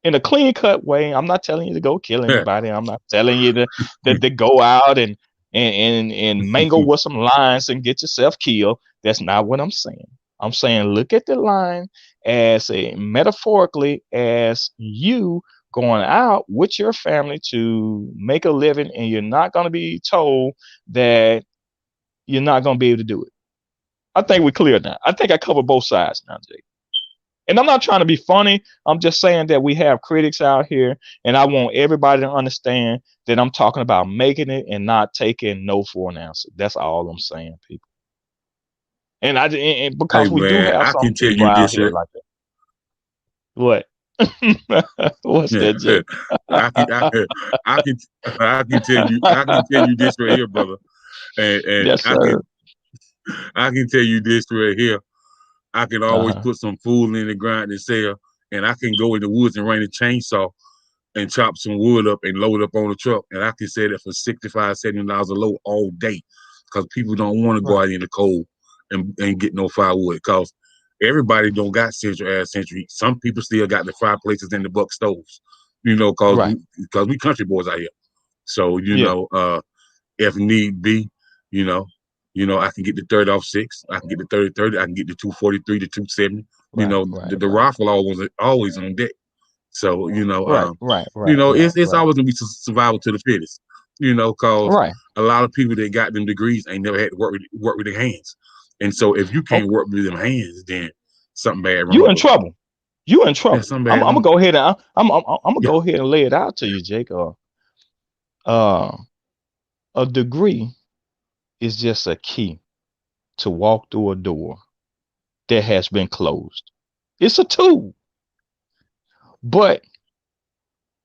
In a clean cut way. I'm not telling you to go kill Yeah. anybody. I'm not telling you to go out and mangle with some lions and get yourself killed. That's not what I'm saying. I'm saying look at the lion as a metaphorically as you going out with your family to make a living, and you're not going to be told that you're not going to be able to do it. I think we're clear now. I think I covered both sides now, Jake. And I'm not trying to be funny. I'm just saying that we have critics out here, and I want everybody to understand that I'm talking about making it and not taking no for an answer. That's all I'm saying, people. And Hey because we do man, have I some can tell people you out this. here like that. What? What's Yeah, that, Jake? I can, I, I can, I can tell you this right here, brother, and Yes, sir. I can tell you this right here. I can always Uh-huh. put some food in the ground and sell, and I can go in the woods and run a chainsaw and chop some wood up and load up on the truck, and I can sell it for $65, $70 a load all day, because people don't want to go Right. out in the cold and get no firewood, because everybody don't got central air century. Some people still got the fireplaces and the buck stoves, because Right. we country boys out here. So Yeah. if need be, you know, I can get the 30 off six, I can get the 30-30, I can get the 243, the 270. Right. Right. The Right. rifle always on deck. So Right. Right. Right. Right. it's Right. always gonna be survival to the fittest. Cause Right. a lot of people that got them degrees ain't never had to work with their hands. And so if you can't Okay. work with them hands, then something bad You wrong in with you. trouble. You in Yeah, trouble. something I'm bad gonna wrong. go ahead and I'm gonna Yeah, go ahead and lay it out to you, Jake. Uh, a degree is just a key to walk through a door that has been closed. It's a tool, but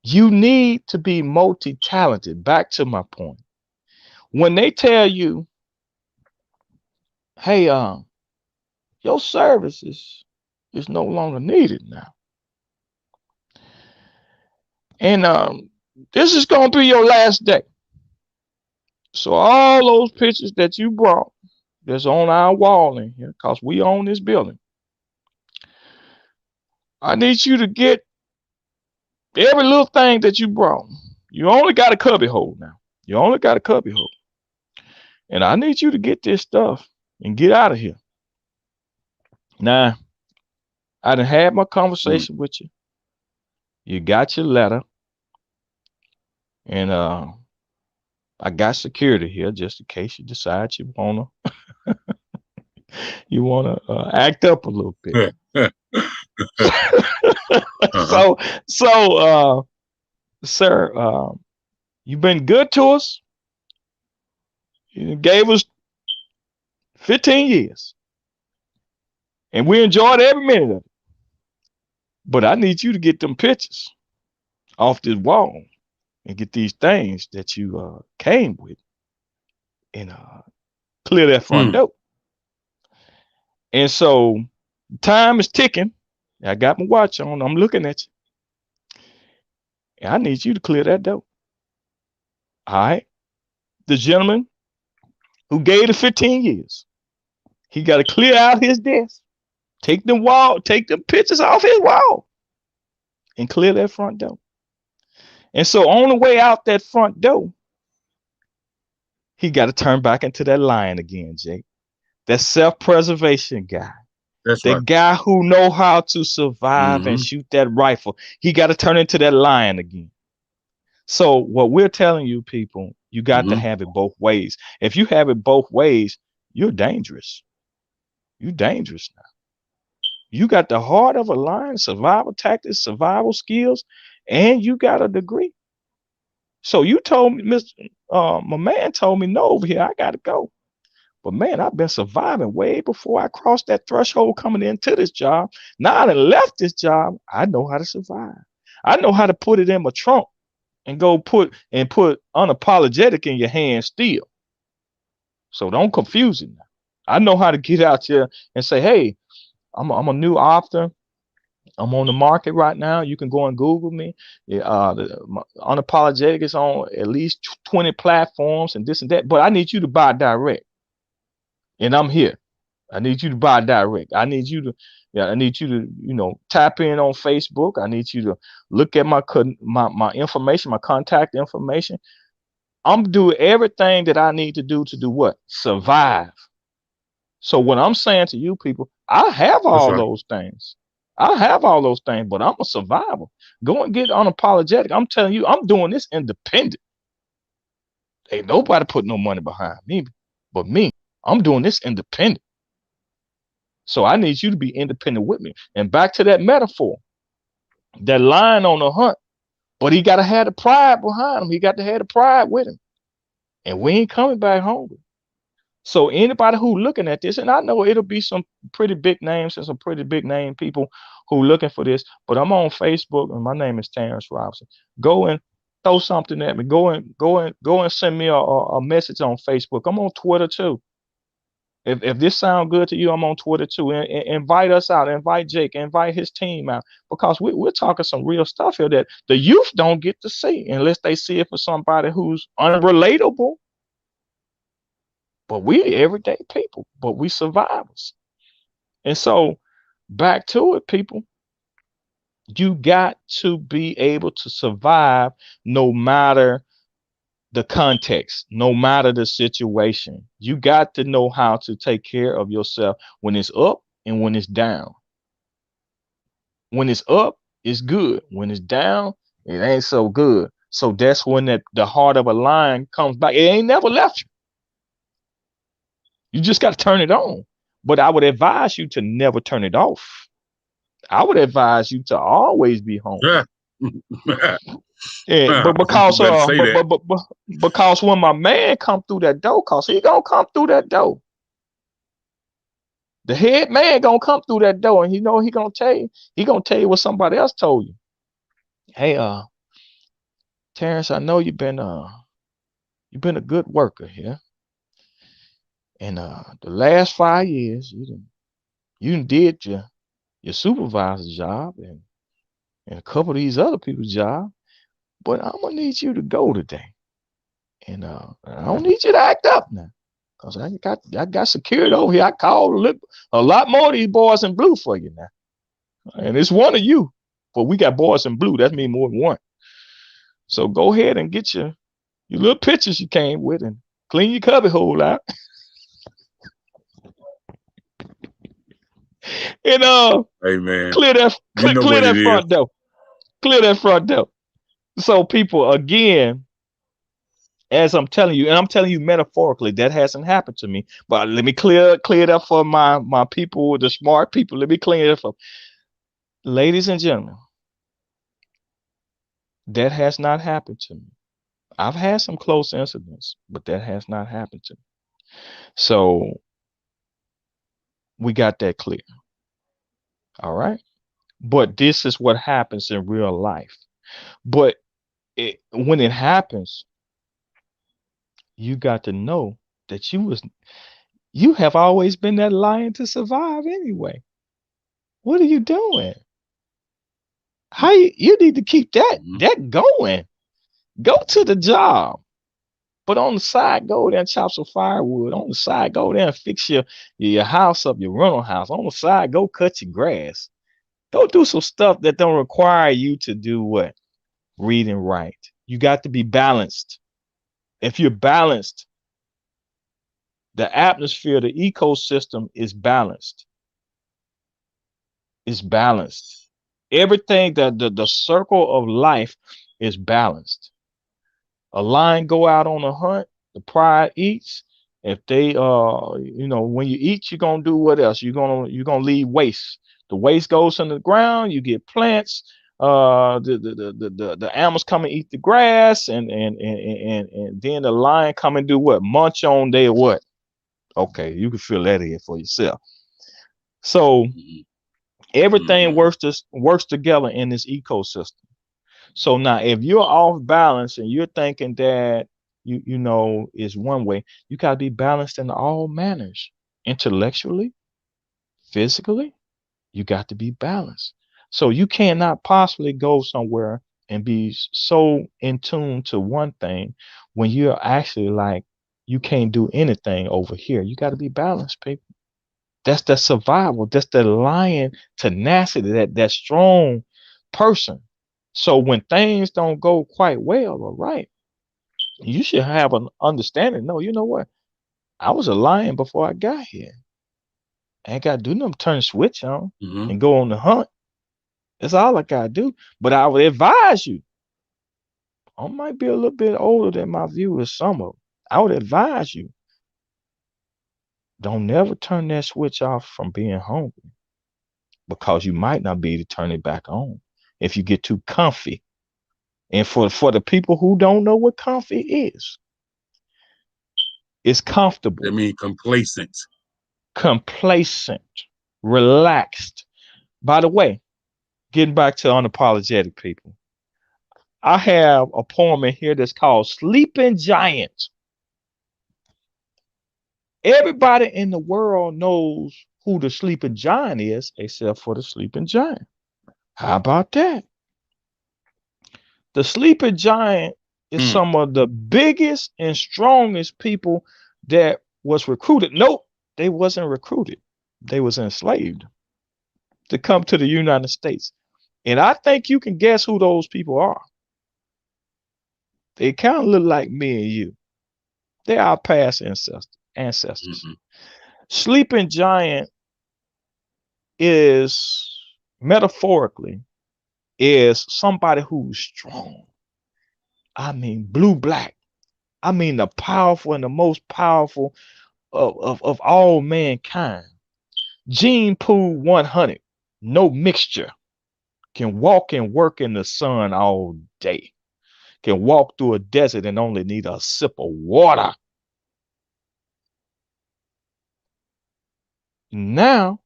you need to be multi-talented. Back to my point. When they tell you, hey, your services is no longer needed now. And this is gonna be your last day. So all those pictures that you brought that's on our wall in here, because we own this building, I need you to get every little thing that you brought. You only got a cubby hole now. You only got a cubby hole. And I need you to get this stuff and get out of here. Now, I done had my mm, conversation with you. You got your letter, and I got security here just in case you decide you wanna act up a little bit. yeah, uh-huh. so so sir, you've been good to us. You gave us 15 years, and we enjoyed every minute of it. But I need you to get them pictures off this wall and get these things that you came with and clear that front Mm, door. And so time is ticking. I got my watch on. I'm looking at you. And I need you to clear that door. All right. The gentleman who gave the 15 years, he got to clear out his desk, take them pictures off his wall, and clear that front door. And so on the way out that front door, he got to turn back into that lion again, Jake. That self-preservation guy. that's The right. guy who know how to survive and Mm-hmm. shoot that rifle. He got to turn into that lion again. So what we're telling you people, you got to Mm-hmm. have it both ways. If you have it both ways, you're dangerous. You're dangerous now. You got the heart of a lion, survival tactics, survival skills, and you got a degree. So you told me, Mr. My man told me no over here. I got to go. But man, I've been surviving way before I crossed that threshold coming into this job. Now I done left this job. I know how to survive. I know how to put it in my trunk and go put unapologetic in your hand still. So don't confuse it now. I know how to get out here and say, hey, I'm a new author. I'm on the market right now. You can go and Google me. Yeah, Unapologetic is on at least 20 platforms and this and that. But I need you to buy direct, and I'm here. I need you to buy direct. I need you to, tap in on Facebook. I need you to look at my information, my contact information. I'm doing everything that I need to do what? Survive. So what I'm saying to you people, I have That's all right. those things. I have all those things, but I'm a survivor. Go and get unapologetic. I'm telling you, I'm doing this independent. Ain't nobody put no money behind me but me. I'm doing this independent. So I need you to be independent with me. And back to that metaphor, that lion on the hunt, but he got to have the pride behind him. He got to have the pride with him. And we ain't coming back hungry. So anybody who looking at this, and I know it'll be some pretty big names and some pretty big name people who looking for this, but I'm on Facebook and my name is Terrance Robinson. Go and throw something at me. Go and send me a message on Facebook. I'm on Twitter too. If this sounds good to you, I'm on Twitter too. And invite us out. Invite Jake. Invite his team out because we're talking some real stuff here that the youth don't get to see unless they see it for somebody who's unrelatable. But we everyday people, but we survivors. And so back to it, people. You got to be able to survive no matter the context, no matter the situation. You got to know how to take care of yourself when it's up and when it's down. When it's up, it's good. When it's down, it ain't so good. So that's when the heart of a lion comes back. It ain't never left you. You just got to turn it on. But I would advise you to never turn it off. I would advise you to always be hungry. Yeah. Yeah, but You because better say that. because when my man come through that door, cause he gonna come through that door. The head man gonna come through that door, and you know he gonna tell you what somebody else told you. Hey, Terrance, I know you've been a good worker here, and the last 5 years you done did your supervisor's job and a couple of these other people's job, but I'm gonna need you to go today. And I don't need you to act up now. Cause I got security over here. I called a lot more of these boys in blue for you now. And it's one of you. But we got boys in blue. That means more than one. So go ahead and get your little pictures you came with and clean your cubby hole out. And Hey man, clear that you know clear what it that is. front door. Clear that front door. So people again, as I'm telling you, and I'm telling you metaphorically, that hasn't happened to me. But let me clear it up for my people, the smart people. Let me clear it up for ladies and gentlemen. That has not happened to me. I've had some close incidents, but that has not happened to me. So we got that clear. All right. But this is what happens in real life. But when it happens, you got to know that you have always been that lion to survive anyway. What are you doing? You need to keep Mm-hmm. that going. Go to the job. But on the side, go there and chop some firewood. On the side, go there and fix your house up, your rental house. On the side, go cut your grass. Go do some stuff that don't require you to do what? Read and write. You got to be balanced. If you're balanced, the atmosphere, the ecosystem is balanced. It's balanced. Everything that the circle of life is balanced. A lion go out on a hunt, the pride eats. If they when you eat, you're gonna do what else? You're gonna leave waste. The waste goes in the ground, you get plants. The animals come and eat the grass, and then the lion come and do what? Munch on their what? Okay, you can feel that in for yourself. So everything Mm-hmm. works together in this ecosystem. So now, if you're off balance and you're thinking that you know is one way, you gotta be balanced in all manners, intellectually, physically. You got to be balanced. So you cannot possibly go somewhere and be so in tune to one thing when you're actually like you can't do anything over here. You got to be balanced, people. That's the survival. That's the lion tenacity. That strong person. So when things don't go quite well or right, you should have an understanding. No, you know what? I was a lion before I got here. I ain't got to do nothing. Turn the switch on Mm-hmm. and go on the hunt. That's all I gotta do. But I would advise you. I might be a little bit older than my viewers, some of them. I would advise you, don't never turn that switch off from being hungry because you might not be able to turn it back on if you get too comfy. And for the people who don't know what comfy is, it's That comfortable, means complacent. complacent, relaxed. By the way, getting back to unapologetic people, I have a poem in here that's called Sleeping Giant. Everybody in the world knows who the sleeping giant is, except for the sleeping giant. How about that? The sleeping giant is Mm. some of the biggest and strongest people that was recruited. Nope, they wasn't recruited. They was enslaved to come to the United States. And I think you can guess who those people are. They kind of look like me and you. They're our past ancestors. Mm-mm. Sleeping giant is metaphorically is somebody who's strong. I mean, blue black. I mean, the powerful and the most powerful of all mankind. Gene Pool 100, no mixture. Can walk and work in the sun all day. Can walk through a desert and only need a sip of water. Now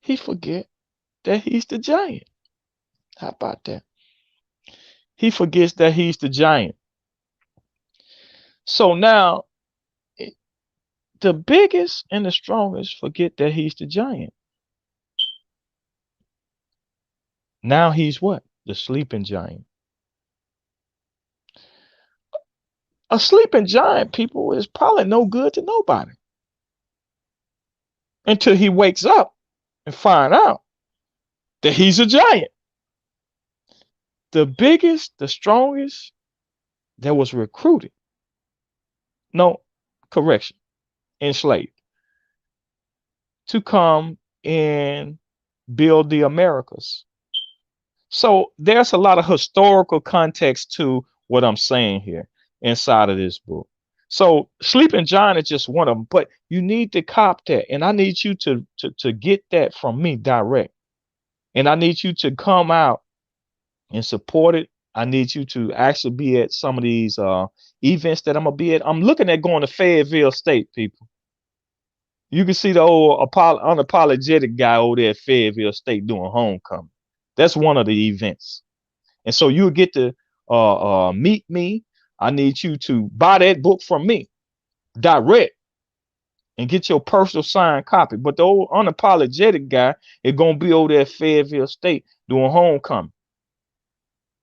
he forget that he's the giant. How about that? He forgets that he's the giant. So now the biggest and the strongest forget that he's the giant. Now he's what? The sleeping giant. A sleeping giant, people, is probably no good to nobody until he wakes up and find out that he's a giant. The biggest, the strongest that was recruited. No, correction, enslaved to come and build the Americas. So there's a lot of historical context to what I'm saying here inside of this book. So Sleeping Giant is just one of them, but you need to cop that, and I need you to get that from me direct, and I need you to come out and support it. I need you to actually be at some of these events that I'm gonna be at. I'm looking at going to Fayetteville State, people. You can see the old unapologetic guy over there at Fayetteville State doing homecoming. That's one of the events. And so you'll get to meet me. I need you to buy that book from me direct and get your personal signed copy. But the old unapologetic guy is gonna be over there at Fayetteville State doing homecoming.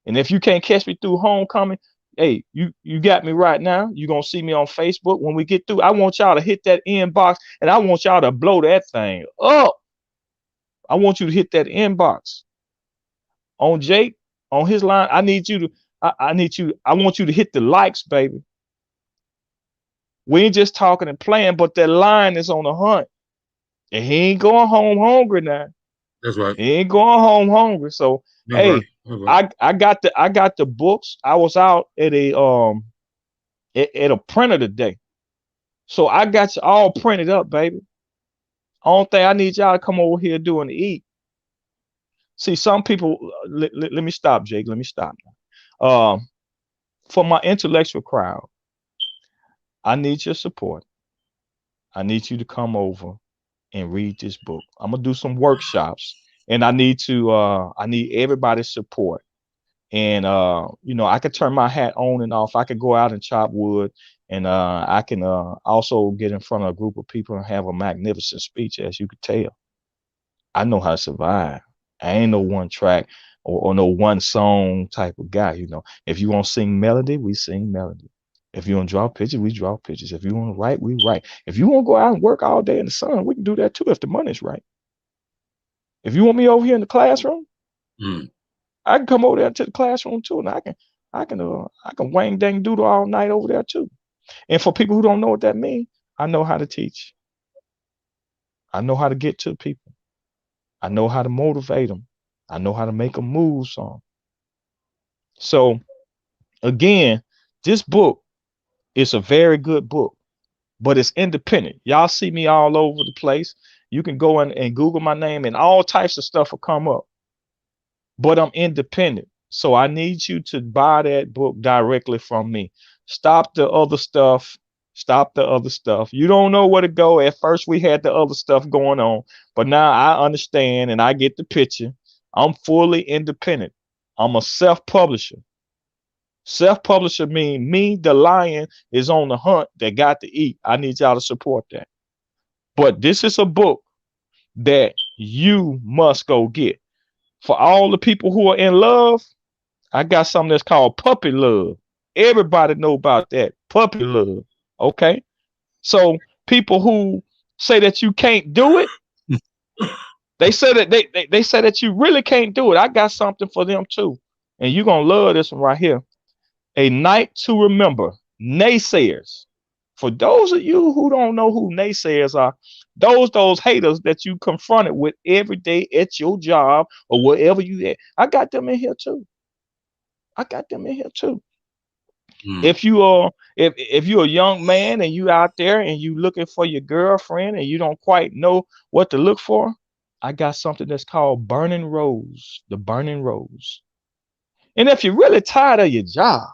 And if you can't catch me through homecoming, hey, you got me right now. You're gonna see me on Facebook. When we get through, I want y'all to hit that inbox and I want y'all to blow that thing up. I want you to hit that inbox on Jake, on his line. I need you to, I need you, I want you to hit the likes, baby. We ain't just talking and playing, but that line is on the hunt. And he ain't going home hungry now. That's right. He ain't going home hungry. So That's right. hey, That's right. I got the books. I was out at a printer today. So I got you all printed up, baby. Only thing I need y'all to come over here doing to eat. See, some people let me stop, Jake. Let me stop. Um, for my intellectual crowd, I need your support. I need you to come over and read this book. I'm gonna do some workshops and I need everybody's support. And I could turn my hat on and off. I could go out and chop wood and I can also get in front of a group of people and have a magnificent speech, as you could tell. I know how to survive. I ain't no one track or no one song type of guy. If you want to sing melody, we sing melody. If you want to draw pictures, we draw pictures. If you want to write, we write. If you want to go out and work all day in the sun, we can do that too if the money's right. If you want me over here in the classroom, Mm. I can come over there to the classroom too, and I can wang dang doodle all night over there too. And for people who don't know what that means, I know how to teach. I know how to get to people. I know how to motivate them. I know how to make them move some. So again, this book is a very good book, but it's independent. Y'all see me all over the place. You can go in and Google my name and all types of stuff will come up. But I'm independent. So I need you to buy that book directly from me. Stop the other stuff. Stop the other stuff. You don't know where to go. At first, we had the other stuff going on, but now I understand and I get the picture. I'm fully independent. I'm a self publisher. Self publisher mean me, the lion, is on the hunt that got to eat. I need y'all to support that. But this is a book that you must go get. For all the people who are in love, I got something that's called puppy love. Everybody know about that puppy love. Okay, so people who say that you can't do it, they say that they say that you really can't do it. I got something for them too, and you're gonna love this one right here. A night to remember. Naysayers. For those of you who don't know who naysayers are, those haters that you confronted with every day at your job or wherever you at. I got them in here too. I got them in here too. Mm. If you are if you're a young man and you out there and you looking for your girlfriend and you don't quite know what to look for, I got something that's called Burning Rose, the Burning Rose. And if you're really tired of your job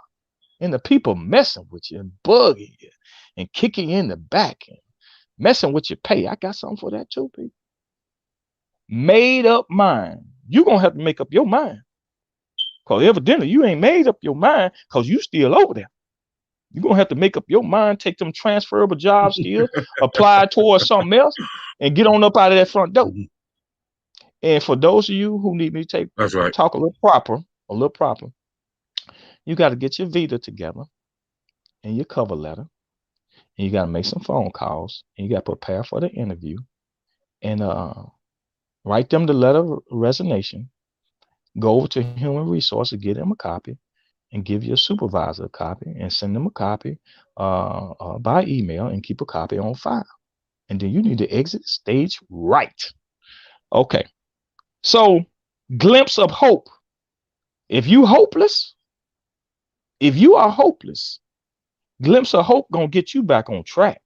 and the people messing with you and bugging you and kicking you in the back and messing with your pay, I got something for that too, people. Made up mind. You're gonna have to make up your mind. Cause evidently you ain't made up your mind because you still over there. You're gonna have to make up your mind, take them transferable job skills, apply towards something else, and get on up out of that front door. Mhm. And for those of you who need me to That's right. talk a little proper, you got to get your Vita together and your cover letter, and you got to make some phone calls, and you got to prepare for the interview, and write them the letter of resignation. Go over to Human Resources, get them a copy, and give your supervisor a copy, and send them a copy by email, and keep a copy on file. And then you need to exit stage right. Okay. So, glimpse of hope. If you hopeless, if you are hopeless, glimpse of hope gonna get you back on track.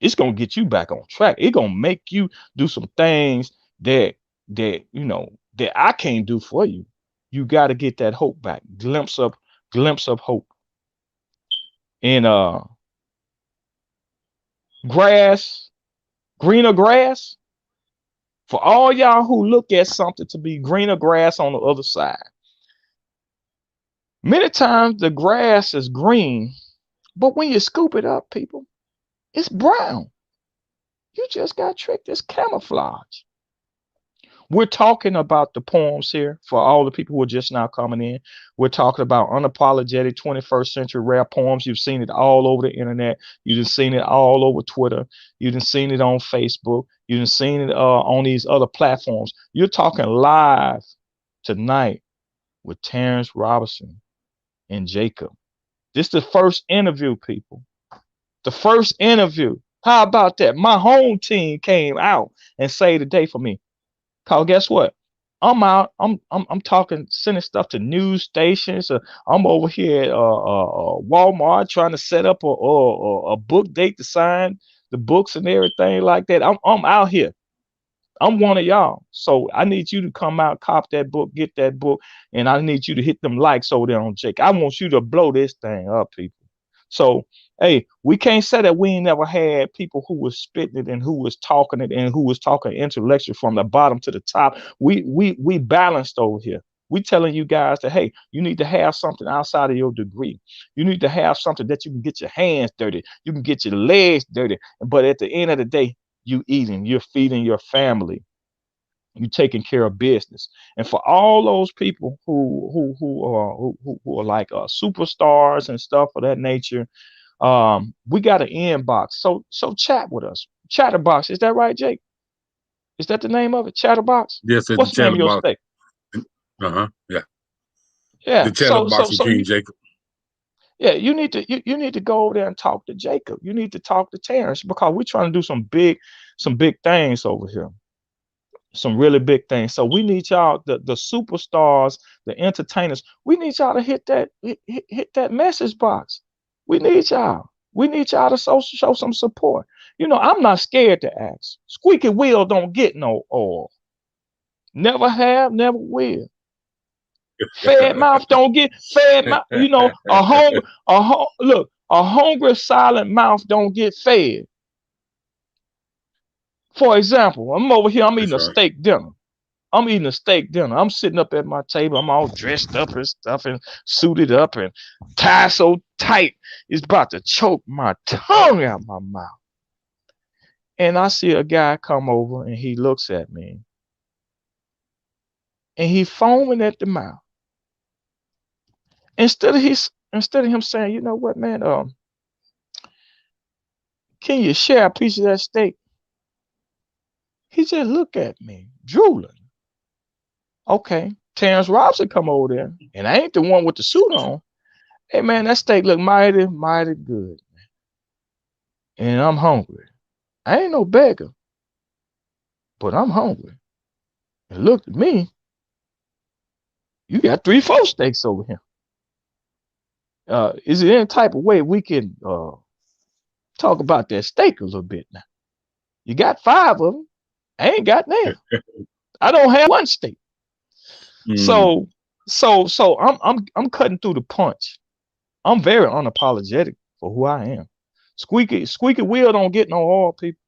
It's gonna get you back on track. It's gonna make you do some things that that I can't do for you. You got to get that hope back. Glimpse of hope. And grass, greener grass. For all y'all who look at something to be greener grass on the other side. Many times the grass is green, but when you scoop it up, people, it's brown. You just got tricked. It's camouflage. We're talking about the poems here for all the people who are just now coming in. We're talking about unapologetic 21st century rare poems. You've seen it all over the internet. You've seen it all over Twitter. You've seen it on Facebook. You've seen it on these other platforms. You're talking live tonight with Terrance Robinson and Jacob. This is the first interview, people. The first interview. How about that? My home team came out and saved the day for me. Cause guess what? I'm out. I'm talking, sending stuff to news stations. I'm over here at Walmart trying to set up a book date to sign the books and everything like that. I'm out here. I'm one of y'all. So I need you to come out, cop that book, get that book, and I need you to hit them likes over there on Jake. I want you to blow this thing up, people. So, hey, we can't say that we ain't never had people who was spitting it and who was talking it and who was talking intellectual from the bottom to the top. We balanced over here. We telling you guys that hey, you need to have something outside of your degree. You need to have something that you can get your hands dirty, you can get your legs dirty. But at the end of the day, you eating, you're feeding your family, you taking care of business. And for all those people who are like superstars and stuff of that nature, we got an inbox. So chat with us. Chatterbox, is that right, Jake? Is that the name of it? Chatterbox? Yes, it's the What's the name of your chatterbox. state? Yeah. The Yeah. chatterbox with King You, Jacob. yeah, you need to go over there and talk to Jacob. You need to talk to Terrance because we're trying to do some big things over here. Some really big things. So we need y'all, the superstars, the entertainers. We need y'all to hit that message box. We need y'all. We need y'all to show some support. I'm not scared to ask. Squeaky wheel don't get no oil. Never have, never will. Fed mouth don't get fed mouth. A hungry silent mouth don't get fed. For example, I'm over here. I'm eating That's a right. steak dinner. I'm eating a steak dinner. I'm sitting up at my table. I'm all dressed up and stuff and suited up and tied so tight it's about to choke my tongue out my mouth. And I see a guy come over and he looks at me and he foaming at the mouth. Instead of him saying, you know what, man, can you share a piece of that steak? He just looked at me, drooling. Okay. Terrance Robinson come over there, and I ain't the one with the suit on. Hey man, that steak look mighty, mighty good. And I'm hungry. I ain't no beggar, but I'm hungry. And look at me, you got 3, 4 steaks over here. Is there any type of way we can talk about that steak a little bit now? You got 5 of them. I ain't got now. I don't have 1 steak. Mm, So I'm cutting through the punch. I'm very unapologetic for who I am. Squeaky wheel don't get no oil, people.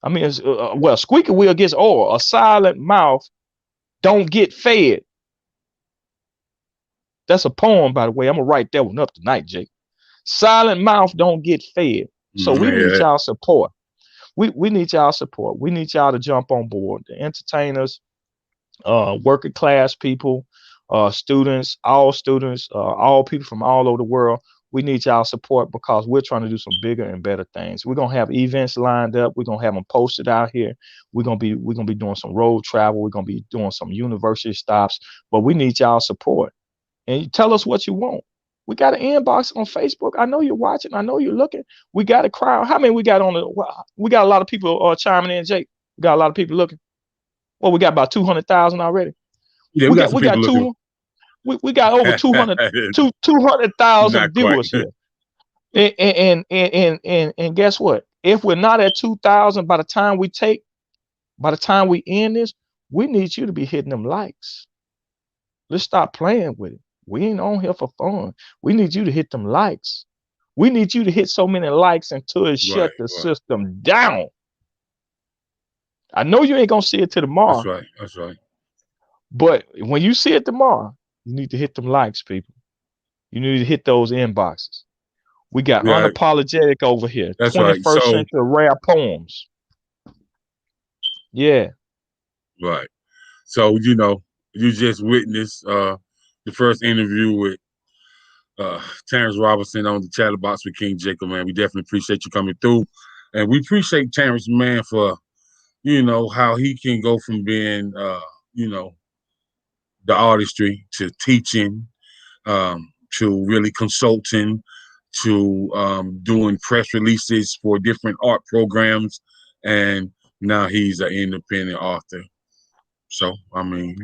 I mean, well, squeaky wheel gets oil. A silent mouth don't get fed. That's a poem, by the way. I'm gonna write that one up tonight, Jake. Silent mouth don't get fed. So we need yeah. y'all support. We need y'all support. We need y'all to jump on board. The entertainers, working class people, students, all people from all over the world. We need y'all support because we're trying to do some bigger and better things. We're gonna have events lined up. We're gonna have them posted out here. We're gonna be doing some road travel. We're gonna be doing some university stops. But we need y'all support. And you tell us what you want. We got an inbox on Facebook. I know you're watching. I know you're looking. We got a crowd. How many we got on the? We got a lot of people chiming in, Jake. We got a lot of people looking. Well, we got about 200,000 already. Yeah, we We got got some we people got looking. two we got over 200 200,000 Not quite. viewers here. And guess what? If we're not at 2,000 by the time we end this, we need you to be hitting them likes. Let's stop playing with it. We ain't on here for fun. We need you to hit them likes. We need you to hit so many likes until it Right, shut the right. system down. I know you ain't gonna see it till That's tomorrow, right. That's right. but when you see it tomorrow, you need to hit them likes, people. You need to hit those inboxes. We got Yeah, Unapologetic over here, that's right. 21st So, century rare poems. Yeah. right. So, you just witnessed the first interview with uh Terrance Robinson on the Chatterbox with King Jacob, man. We definitely appreciate you coming through. And we appreciate Terrance, man, for, how he can go from being you know, the artistry to teaching, to really consulting, to doing press releases for different art programs, and now he's an independent author. So I mean,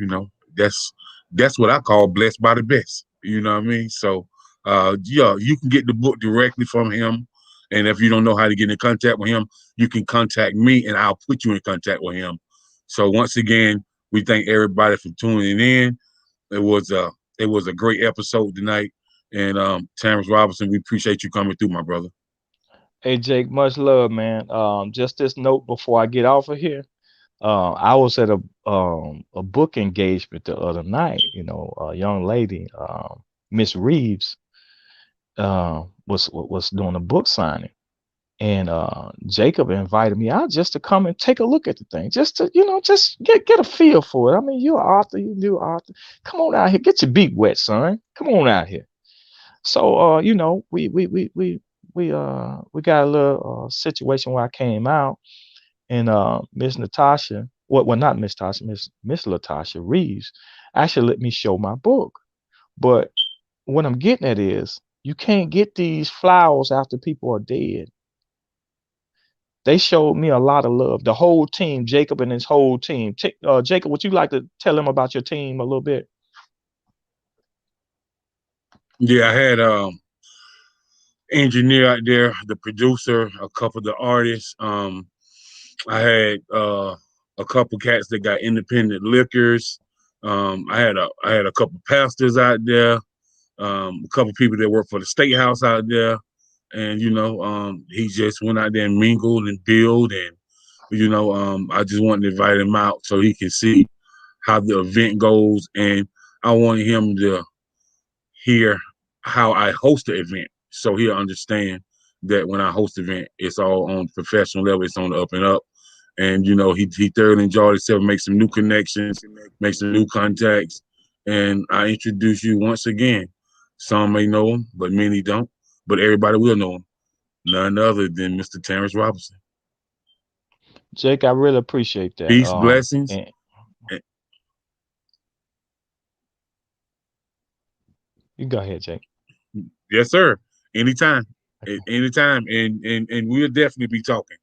that's what I call blessed by the best. You know what I mean? So yeah, you can get the book directly from him. And if you don't know how to get in contact with him, you can contact me and I'll put you in contact with him. So once again, we thank everybody for tuning in. It was a great episode tonight. And Terrance Robinson, we appreciate you coming through, my brother. Hey Jake, much love, man. Just this note before I get off of here. I was at a book engagement the other night. A young lady, Miss Reeves, was doing a book signing, and Jacob invited me out just to come and take a look at the thing, just to just get a feel for it. I mean, you're an author, you new author. Come on out here, get your beak wet, son. Come on out here. So we got a little situation where I came out, and Miss Natasha, well, not Miss Tasha, Miss Latasha Reeves, actually let me show my book. But what I'm getting at is, you can't get these flowers after people are dead. They showed me a lot of love. The whole team, Jacob and his whole team. Jacob, would you like to tell him about your team a little bit? Yeah, I had engineer out there, the producer, a couple of the artists. I had a couple cats that got independent liquors. I had a couple pastors out there, a couple people that work for the state house out there, and he just went out there and mingled and built, and I just wanted to invite him out so he can see how the event goes, and I wanted him to hear how I host the event, so he'll understand that when I host the event, it's all on professional level, it's on the up and up. And he thoroughly enjoyed himself, make some new connections, make some new contacts, and I introduce you once again. Some may know him, but many don't. But everybody will know him. None other than Mr. Terrance Robinson. Jake, I really appreciate that. Peace, blessings. And you go ahead, Jake. Yes, sir. Anytime, Okay. anytime, and we'll definitely be talking.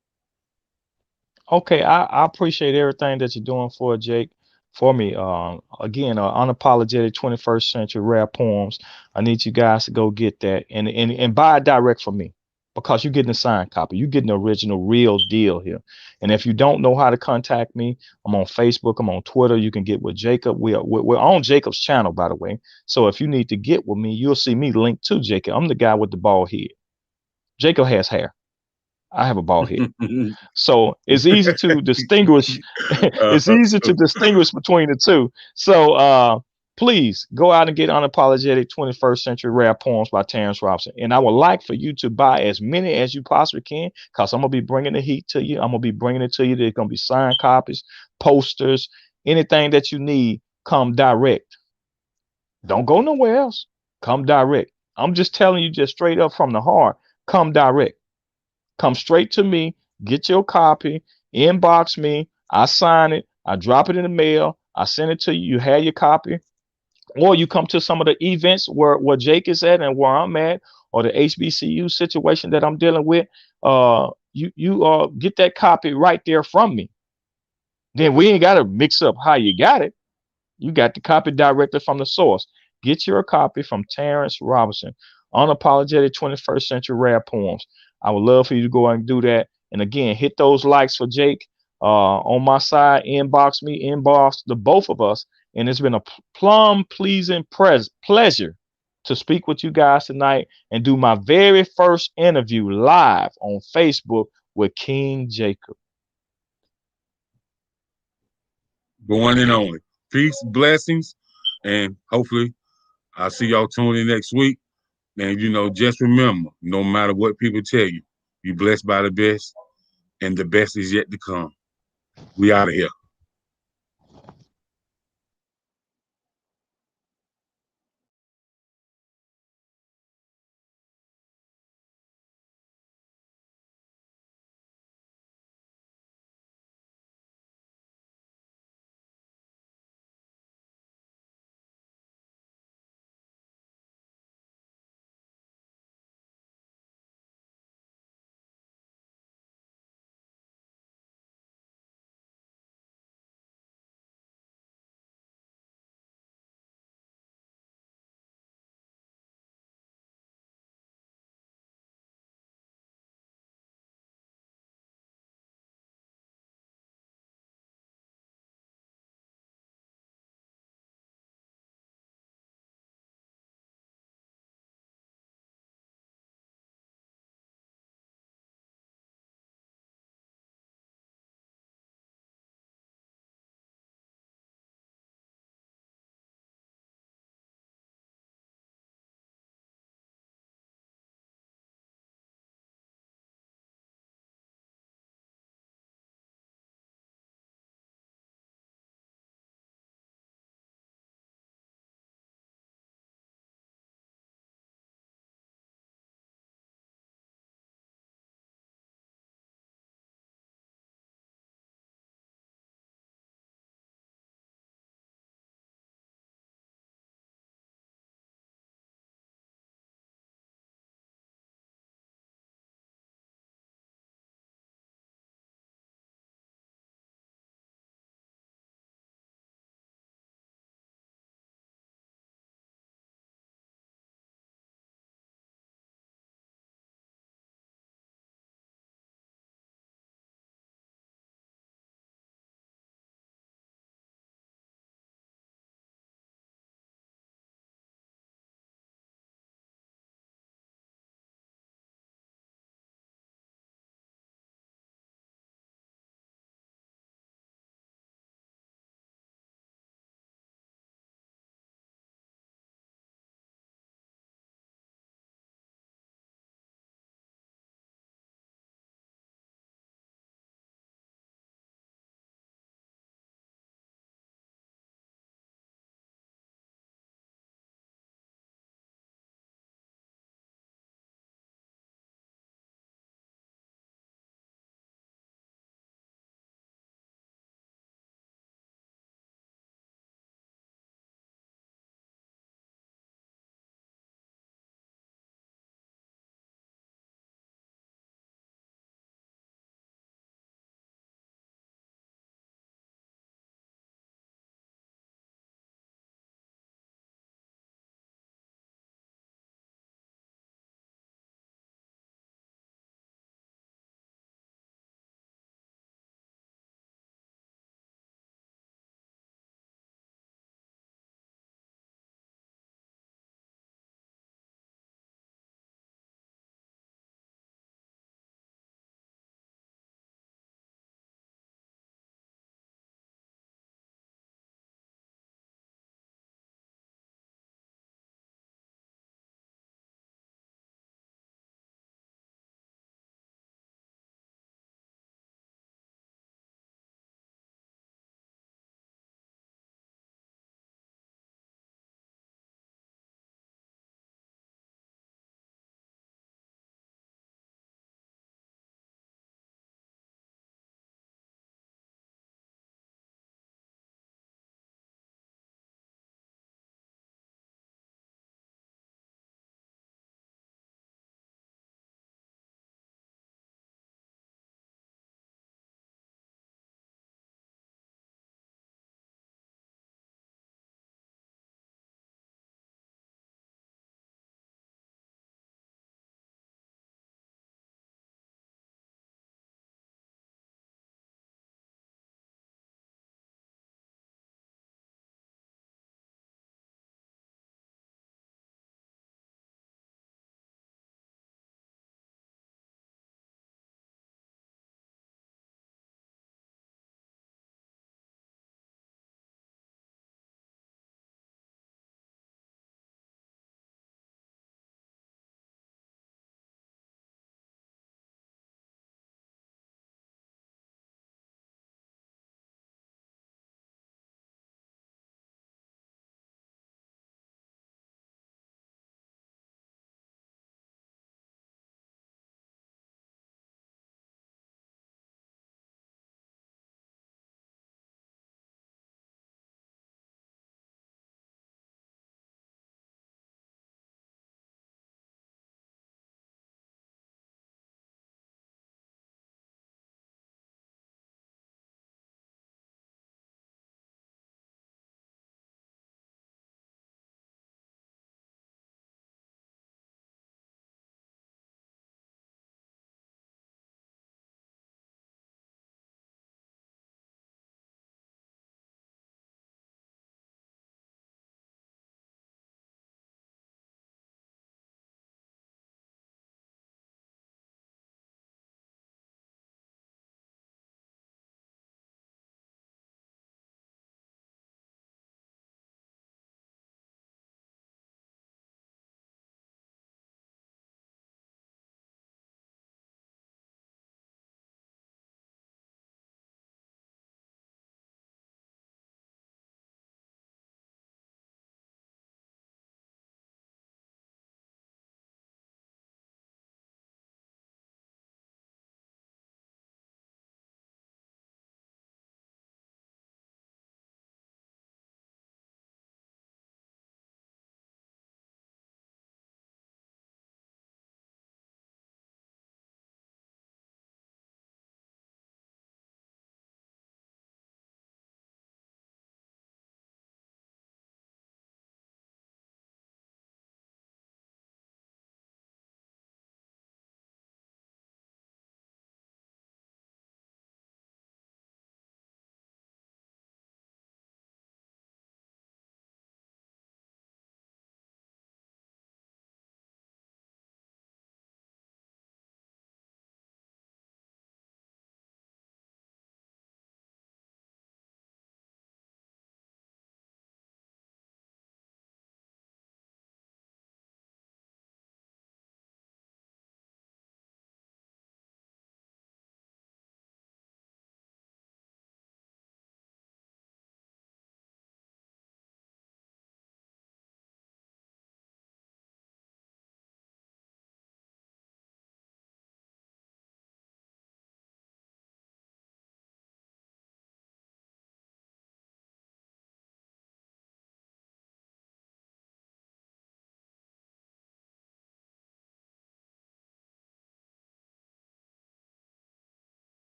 Okay, I appreciate everything that you're doing for Jake, for me. Again, unapologetic 21st century rare poems. I need you guys to go get that and buy it direct from me because you're getting a signed copy. You're getting the original, real deal here. And if you don't know how to contact me, I'm on Facebook. I'm on Twitter. You can get with Jacob. We're on Jacob's channel, by the way. So if you need to get with me, you'll see me linked to Jacob. I'm the guy with the bald head. Jacob has hair. I have a bald head. So it's easy to distinguish. It's uh, easy to distinguish between the two. So please go out and get Unapologetic 21st Century Rare Poems by Terrance Robinson. And I would like for you to buy as many as you possibly can because I'm going to be bringing the heat to you. I'm going to be bringing it to you. There's going to be signed copies, posters, anything that you need. Come direct. Don't go nowhere else. Come direct. I'm just telling you just straight up from the heart. Come direct. Come straight to me, get your copy, inbox me, I sign it, I drop it in the mail, I send it to you, you have your copy, or you come to some of the events where Jake is at and where I'm at, or the HBCU situation that I'm dealing with. You get that copy right there from me. Then we ain't gotta mix up how you got it. You got the copy directly from the source. Get your copy from Terrance Robinson, Unapologetic 21st Century Rare Poems. I would love for you to go and do that. And again, hit those likes for Jake on my side. Inbox me, inbox the both of us. And it's been a plum pleasing pleasure to speak with you guys tonight and do my very first interview live on Facebook with King Jacob. the one and only. Peace, blessings, and hopefully I'll see y'all tuned in next week. And just remember, no matter what people tell you, be blessed by the best, and the best is yet to come. We out of here.